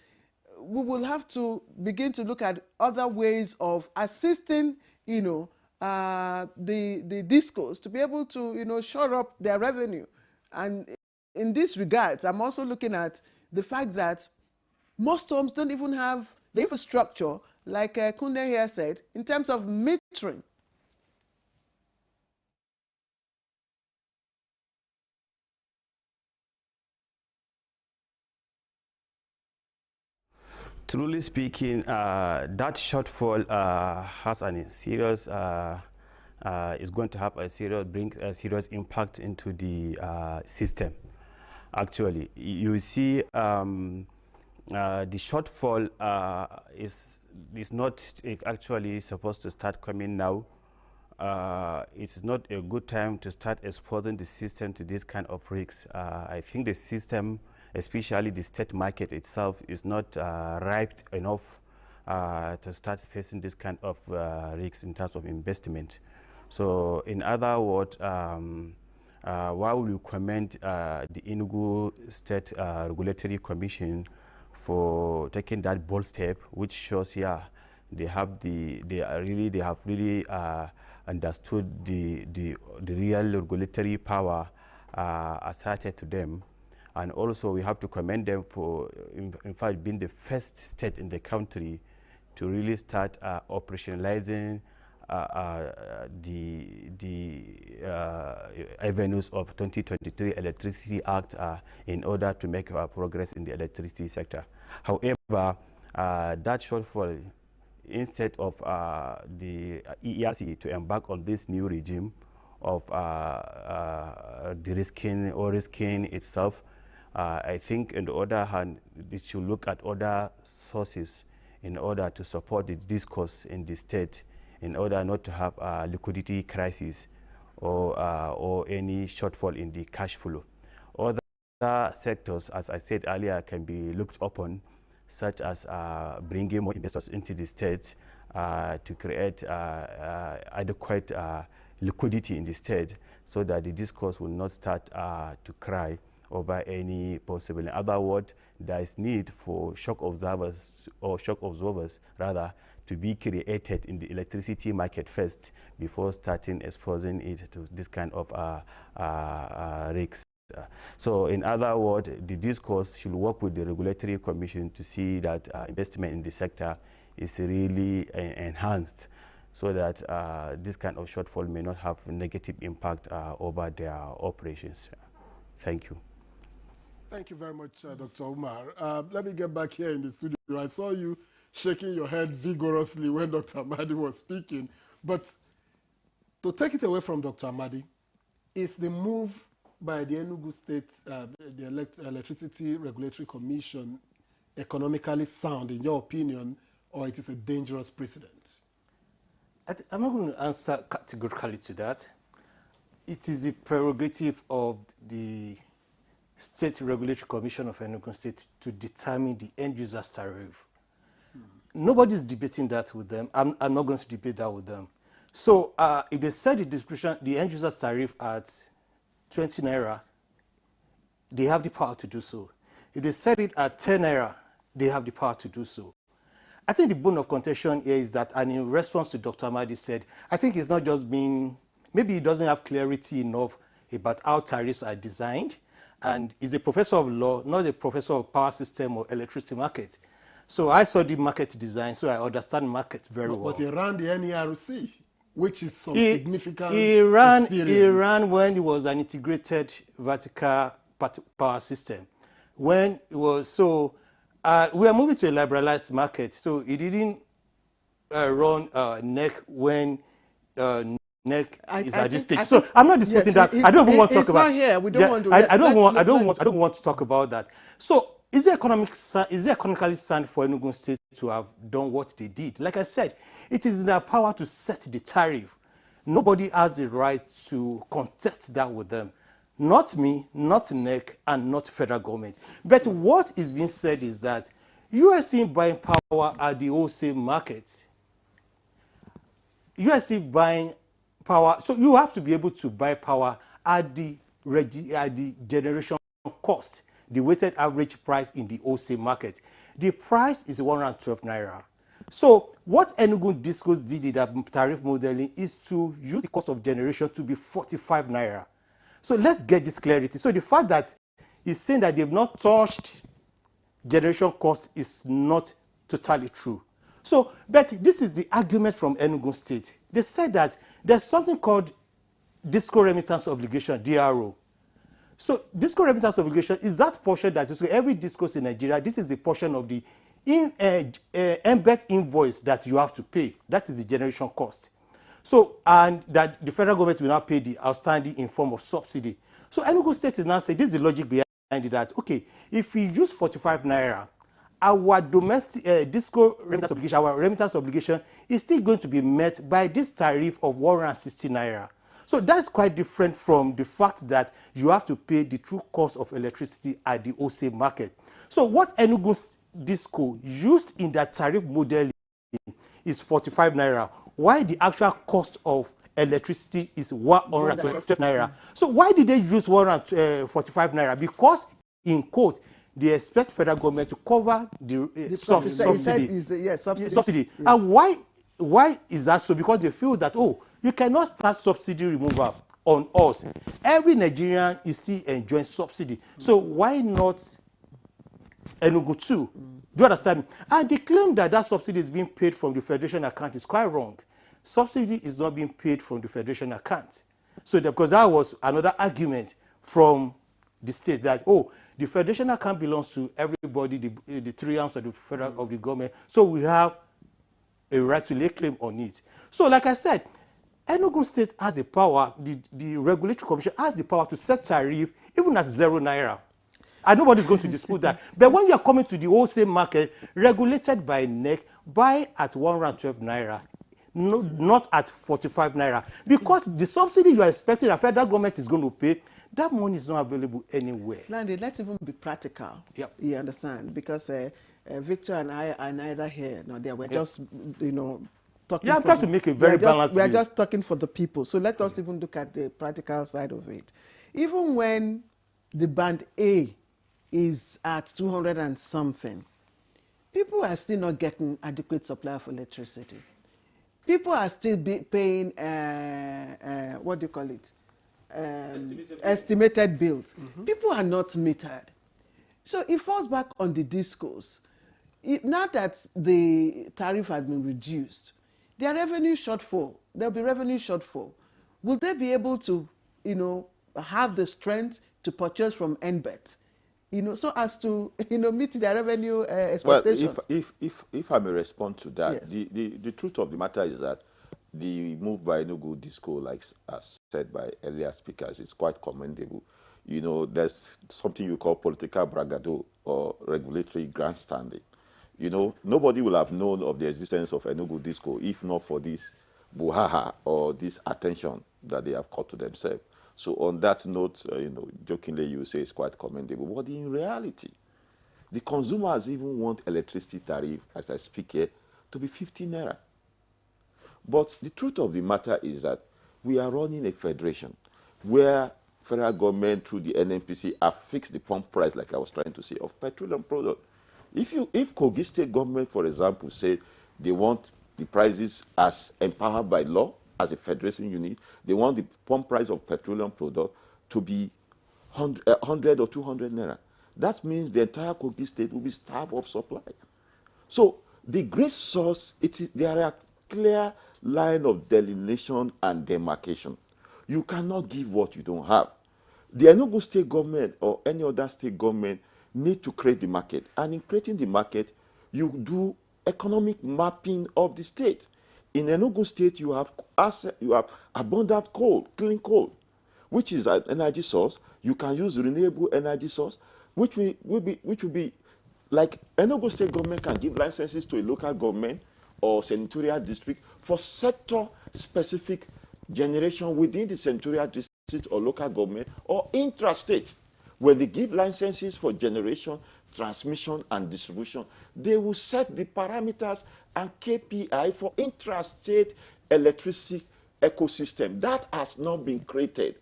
we will have to begin to look at other ways of assisting, the discos to be able to, shore up their revenue. And in this regards, I'm also looking at the fact that most homes don't even have the infrastructure, like Kunde here said, in terms of metering. Truly speaking, that shortfall has a serious, is going to have bring a serious impact into the system. Actually, you see, the shortfall is not actually supposed to start coming now. It's not a good time to start exposing the system to this kind of risks. I think the system, especially the state market itself, is not ripe enough to start facing this kind of risks in terms of investment. So in other words, while we commend the Enugu State Regulatory Commission for taking that bold step, which shows, they have really understood the real regulatory power asserted to them. And also we have to commend them for, in fact, being the first state in the country to really start operationalizing the avenues of 2023 Electricity Act in order to make progress in the electricity sector. However, that shortfall, instead of the ERC to embark on this new regime of de-risking or risking itself, I think, on the other hand, it should look at other sources in order to support the discourse in the state, in order not to have a liquidity crisis or any shortfall in the cash flow. Other sectors, as I said earlier, can be looked upon, such as bringing more investors into the state to create adequate liquidity in the state, so that the discourse will not start to cry over any possible. In other words, there is need for shock absorbers rather to be created in the electricity market first before starting exposing it to this kind of risks. So in other words, the discourse should work with the regulatory commission to see that investment in the sector is really enhanced, so that this kind of shortfall may not have a negative impact over their operations. Thank you. Thank you very much, Dr. Umar. Let me get back here in the studio. I saw you shaking your head vigorously when Dr. Amadi was speaking. But to take it away from Dr. Amadi, is the move by the Enugu State, the Electricity Regulatory Commission, economically sound, in your opinion, or it is a dangerous precedent? I'm not going to answer categorically to that. It is the prerogative of the State Regulatory Commission of Enugu State to determine the end user's tariff. Nobody's debating that with them. I'm not going to debate that with them. So if they set the end user's tariff at 20 naira, they have the power to do so. If they set it at 10 naira, they have the power to do so. I think the bone of contention here is that, and in response to Dr. Amadi said, I think it's not just being, maybe he doesn't have clarity enough about how tariffs are designed, and he's a professor of law, not a professor of power system or electricity market. So I studied market design, so I understand market very well. But he ran the NERC, which is some He significant ran when it was an integrated vertical power system. When it was so, we are moving to a liberalized market, so it didn't run NEC when NEC is at this stage. So I'm not disputing that. I don't even want to talk about. It's not here. We don't want to. I don't want to talk about that. So is it economically sound for Enugu State to have done what they did? Like I said, it is in their power to set the tariff. Nobody has the right to contest that with them. Not me, not NEC, and not federal government. But what is being said is that you are seeing buying power at the wholesale market. You are seeing buying power, so you have to be able to buy power at the generation cost, the weighted average price in the wholesale market. The price is 112 naira. So what Enugu Discos did in that tariff modeling is to use the cost of generation to be 45 naira. So let's get this clarity. So the fact that he's saying that they've not touched generation cost is not totally true. So, but this is the argument from Enugu State. They said that there's something called disco remittance obligation, DRO. So disco remittance obligation is that portion that is every discos in Nigeria, this is the portion of the embed invoice that you have to pay. That is the generation cost. So, and that the federal government will now pay the outstanding in form of subsidy. So Enugu State is now saying, this is the logic behind it, that, okay, if we use 45 naira, our domestic disco remittance obligation, our remittance obligation is still going to be met by this tariff of 160 naira. So that's quite different from the fact that you have to pay the true cost of electricity at the wholesale market. So what Enugu Disco used in that tariff modeling is 45 naira, while the actual cost of electricity is 112 naira. So why did they use 145 naira? Because, in quote, they expect federal government to cover the subsidy. Subsidy. Yes. And why is that so? Because they feel that, oh, you cannot start subsidy removal on us. Every Nigerian is still enjoying subsidy. So why not Enugu too? Do you understand? And the claim that that subsidy is being paid from the federation account is quite wrong. Subsidy is not being paid from the federation account. So because that was another argument from the state that, oh, the federation account belongs to everybody, the 3 arms of the federal of the government. So we have a right to lay claim on it. So like I said, Enugu State has the power, the Regulatory Commission has the power to set tariff even at 0 naira. And nobody's going to dispute that. But when you are coming to the wholesale market, regulated by NEC, buy at 112 naira, no, not at 45 naira. Because the subsidy you are expecting the federal government is going to pay, that money is not available anywhere. Landy, let's even be practical. Yep. You understand? Because Victor and I are neither here nor there. We're just, you know, talking. Yeah, I'm trying to make a very balanced We're view. just talking for the people. So let us even look at the practical side of it. Even when the band A is at 200 and something, people are still not getting adequate supply of electricity. People are still paying, what do you call it? Estimated bills. People are not metered. So it falls back on the discourse. Now that the tariff has been reduced, their revenue shortfall, there'll be revenue shortfall. Will they be able to, you know, have the strength to purchase from NBET, you know, so as to, you know, meet their revenue expectations? Well, if I may respond to that, Yes. the truth of the matter is that the move by Enugu Disco, like as said by earlier speakers, is quite commendable. You know, there's something you call political bragado or regulatory grandstanding. You know, nobody will have known of the existence of Enugu Disco if not for this buhaha or this attention that they have called to themselves. So on that note, jokingly you say it's quite commendable, but in reality, the consumers even want electricity tariff, as I speak here, to be 15 naira. But the truth of the matter is that we are running a federation where federal government through the NNPC have fixed the pump price, like I was trying to say, of petroleum product. If Kogi State government, for example, say they want the prices as empowered by law as a federation unit, they want the pump price of petroleum product to be 100 or 200 naira. That means the entire Kogi State will be starved of supply. So the great source, there are a clear line of delineation and demarcation. You cannot give what you don't have. The Enugu State government or any other state government need to create the market. And in creating the market, you do economic mapping of the state. In Enugu State, you have abundant coal, clean coal, which is an energy source. You can use renewable energy source, which will be like Enugu State government can give licenses to a local government or senatorial district for sector-specific generation within the senatorial district or local government or intrastate. When they give licenses for generation, transmission, and distribution, they will set the parameters and KPI for intrastate electricity ecosystem. That has not been created.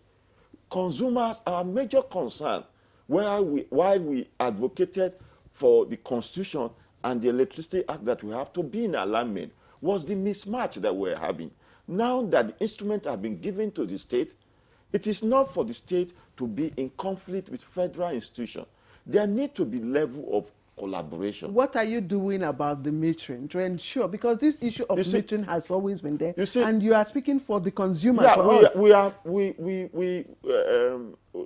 Consumers are a major concern. While we advocated for the Constitution and the Electricity Act that we have to be in alignment, was the mismatch that we're having. Now that the instruments have been given to the state, it is not for the state to be in conflict with federal institutions. There need to be level of collaboration. What are you doing about the metering to ensure, because this issue of metering has always been there, and you are speaking for the consumer. Yeah,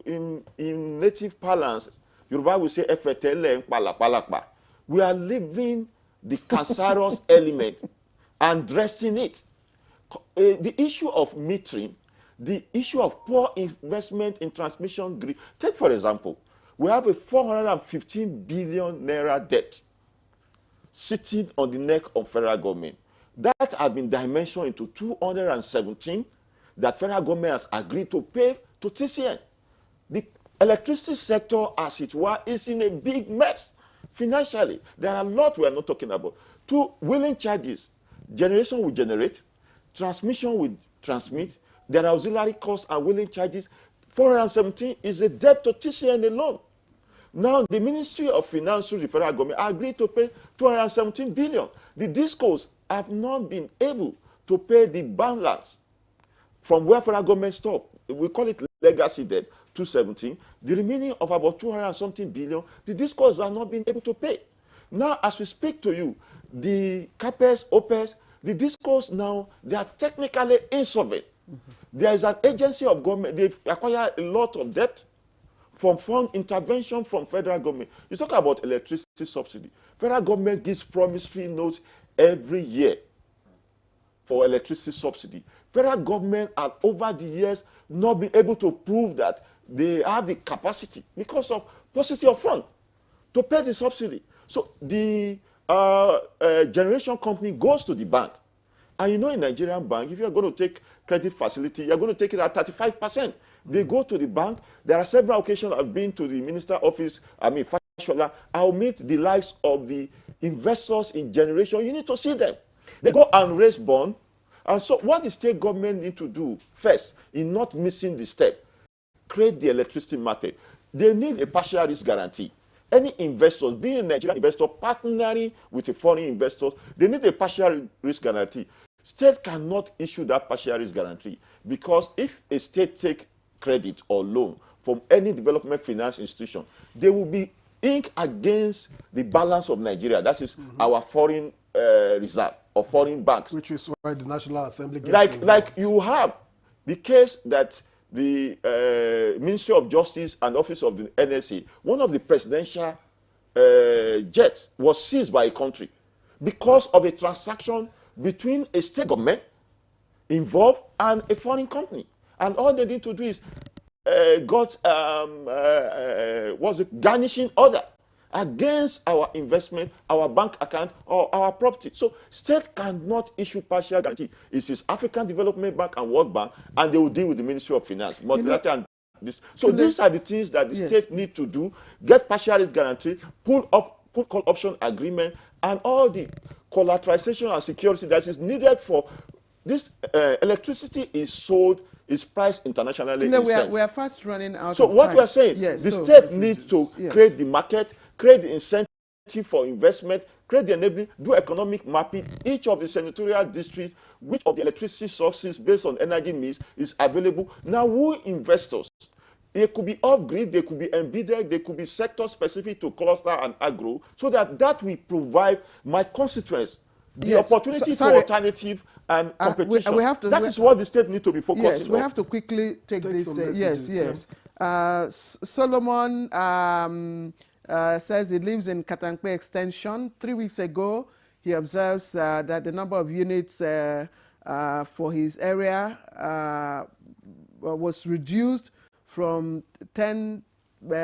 in native parlance, Yoruba will say "efetele palapalapa." We are leaving the cancerous element and dressing it. The issue of metering, the issue of poor investment in transmission grid. Take, for example, we have a 415 billion naira debt sitting on the neck of federal government. That has been dimensioned into 217 that federal government has agreed to pay to TCN. The electricity sector, as it were, is in a big mess financially. There are a lot we are not talking about. Two wheeling charges. Generation will generate, transmission will transmit, there are auxiliary costs and wheeling charges. 417 is a debt to TCN alone. Now, the Ministry of Finance through the federal government agreed to pay 217 billion. The discos have not been able to pay the balance from where federal government stopped. We call it legacy debt, 217. The remaining of about 200 and something billion, the discos are not being able to pay. Now, as we speak to you, the CAPES, OPES, the discos now, they are technically insolvent. There is an agency of government, they acquire a lot of debt from fund intervention from federal government. You talk about electricity subsidy. Federal government gives promissory notes every year for electricity subsidy. Federal government have over the years not been able to prove that they have the capacity because of paucity of fund to pay the subsidy. So the generation company goes to the bank. And you know, in Nigerian bank, if you're going to take credit facility, you're going to take it at 35%. They go to the bank. There are several occasions I've been to the minister office, Fashola. I'll meet the likes of the investors in generation. You need to see them. They go and raise bond. And so what the state government need to do first, in not missing the step, create the electricity market. They need a partial risk guarantee. Any investors, being a Nigerian investor, partnering with a foreign investor, they need a partial risk guarantee. State cannot issue that partial risk guarantee because if a state take credit or loan from any development finance institution, they will be inked against the balance of Nigeria. That is our foreign reserve or foreign banks. Which is why the National Assembly gets like you have the case that the Ministry of Justice and Office of the NSA, one of the presidential jets was seized by a country because of a transaction between a state government involved and a foreign company. And all they need to do is got garnishing order. against our investment, our bank account, or our property. So state cannot issue partial guarantee. It is African Development Bank and World Bank, and they will deal with the Ministry of Finance. Multilateral and this. So these are the things that the state need to do: get partial risk guarantee, put call option agreement, and all the collateralization and security that is needed for this. Electricity is sold. Is priced internationally. We are fast running out. So of what time. we are saying, the state needs to create the market, create the incentive for investment, create the enabling, do economic mapping. Each of the senatorial districts, which of the electricity sources based on energy mix is available. Now, who investors? They could be off-grid, they could be embedded, they could be sector-specific to cluster and agro, so that will provide my constituents the opportunity for alternative and competition. That is what the state needs to be focusing on. Yes, we have to quickly take this. Yes. Solomon says he lives in Katankpe Extension. 3 weeks ago, he observes that the number of units for his area was reduced from 10.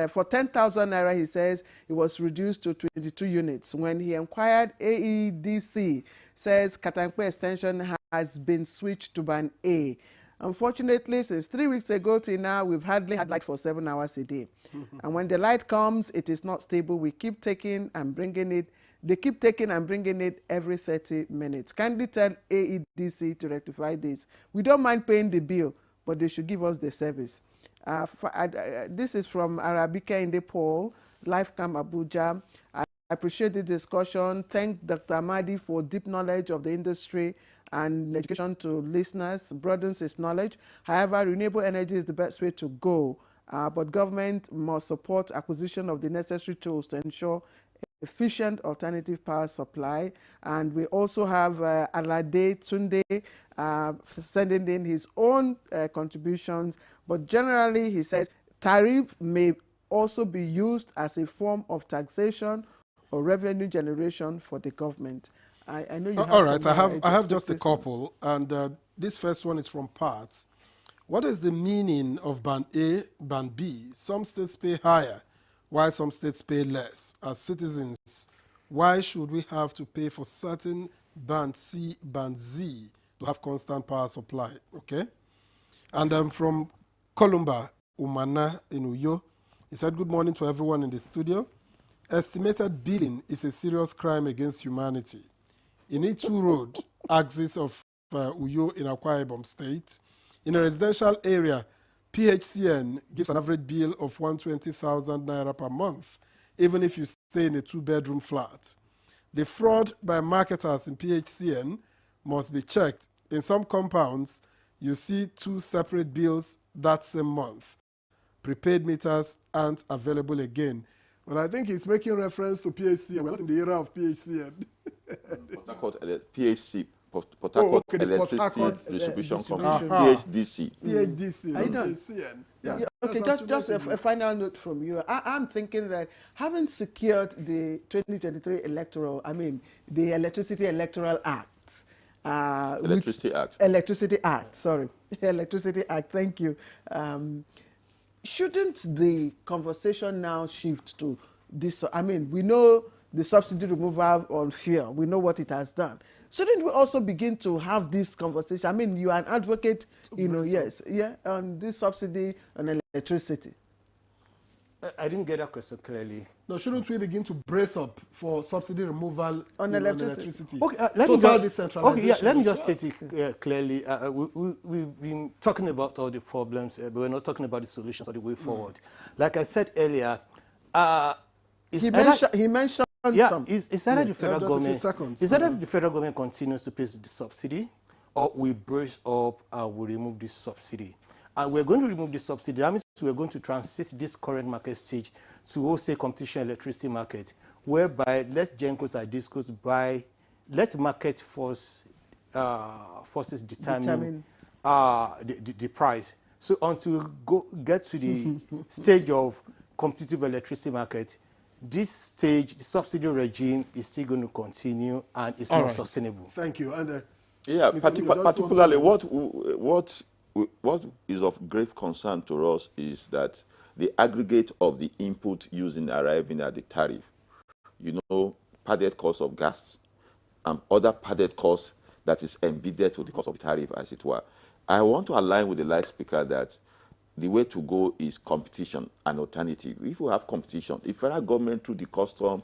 For 10,000 naira, he says it was reduced to 22 units. When he inquired, AEDC says Katankpe Extension has been switched to Band A. Unfortunately, since 3 weeks ago till now, we've hardly had light for 7 hours a day. And when the light comes, it is not stable. We keep taking and bringing it. They keep taking and bringing it every 30 minutes. Kindly tell AEDC to rectify this. We don't mind paying the bill, but they should give us the service. This is from Arabika in the poll, Lifecam Abuja. I appreciate the discussion. Thank Dr. Amadi for deep knowledge of the industry and education to listeners, broadens his knowledge. However, renewable energy is the best way to go, but government must support acquisition of the necessary tools to ensure efficient alternative power supply. And we also have Alade Tunde sending in his own contributions, but generally he says tariff may also be used as a form of taxation or revenue generation for the government. I know you have all right, some, I have just a couple, and this first one is from Parts. What is the meaning of Band A, Band B? Some states pay higher, while some states pay less. As citizens, why should we have to pay for certain Band C, Band Z to have constant power supply? Okay? And from Kolumba Umana in Uyo, he said, good morning to everyone in the studio. Estimated billing is a serious crime against humanity. In Itu Road, axis of Uyo in Akwa Ibom State, in a residential area, PHCN gives an average bill of 120,000 naira per month, even if you stay in a 2-bedroom flat. The fraud by marketers in PHCN must be checked. In some compounds, you see 2 separate bills that same month. Prepaid meters aren't available again. Well, I think he's making reference to PHCN. We're not in the era of PHCN. PHC, Port Harcourt Electricity Distribution Company, PHDC. PHCN. Yeah. Okay, just a final note from you. I'm thinking that having secured the 2023 the Electricity Electoral Act. Electricity Act, thank you. Shouldn't the conversation now shift to this? We know the subsidy removal on fuel. We know what it has done. Shouldn't we also begin to have this conversation? You are an advocate, on this subsidy on electricity. I didn't get that question clearly. No, shouldn't we begin to brace up for subsidy removal on electricity? Okay, let me just state it clearly. We've been talking about all the problems, but we're not talking about the solutions or the way forward. Like I said earlier, he mentioned some. It's either the federal government. It's either the federal government continues to pay the subsidy, or we brace up and we remove this subsidy. And we're going to remove this subsidy. That means we're going to transit this current market stage to wholesale competition electricity market, whereby let Gencos and Discos buy, let market forces determine the price. So until we get to the stage of competitive electricity market, this stage, the subsidy regime is still going to continue and it's not sustainable. Thank you. And particularly what is of great concern to us is that the aggregate of the input used in arriving at the tariff padded cost of gas and other padded costs that is embedded to the cost of the tariff, as it were. I want to align with the last speaker that the way to go is competition and alternative. If we have competition, if federal government through the custom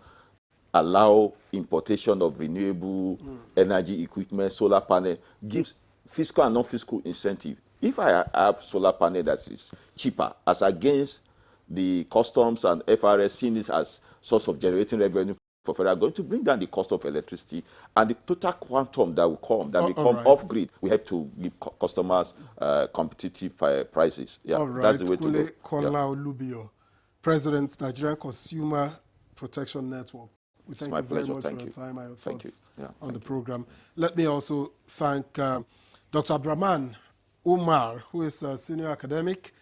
allow importation of renewable energy equipment, solar panel, gives fiscal and non-fiscal incentive. If I have solar panel that is cheaper, as against the customs and FRS seeing this as source of generating revenue for federal government to bring down the cost of electricity and the total quantum that will come, that will come off grid, we have to give customers competitive prices. Yeah, all right. That's the way to go. Kola Olubio, President, Nigerian Consumer Protection Network. We thank you very much for your time and your thoughts on the program. Let me also thank Dr. Abdraman Umar, who is a senior academic,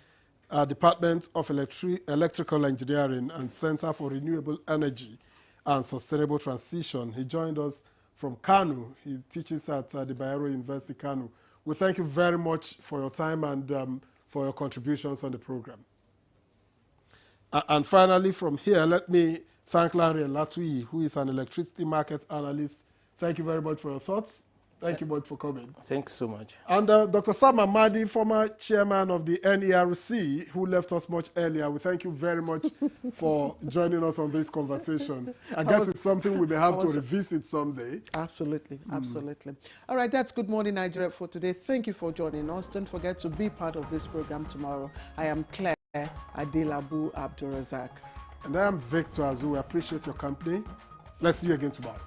Department of Electrical Engineering and Center for Renewable Energy and Sustainable Transition. He joined us from Kano. He teaches at the Bayero University, Kano. We thank you very much for your time and for your contributions on the program. And finally, from here, let me thank Larry Latui, who is an electricity market analyst. Thank you very much for your thoughts. Thank you both for coming. Thanks so much. And Dr. Sam Amadi, former chairman of the NERC, who left us much earlier. We thank you very much for joining us on this conversation. I guess it's something we may have to revisit someday. Absolutely, absolutely. All right, that's Good Morning Nigeria for today. Thank you for joining us. Don't forget to be part of this program tomorrow. I am Claire Adilabu Abdurazak. And I am Victor Azu. We appreciate your company. Let's see you again tomorrow.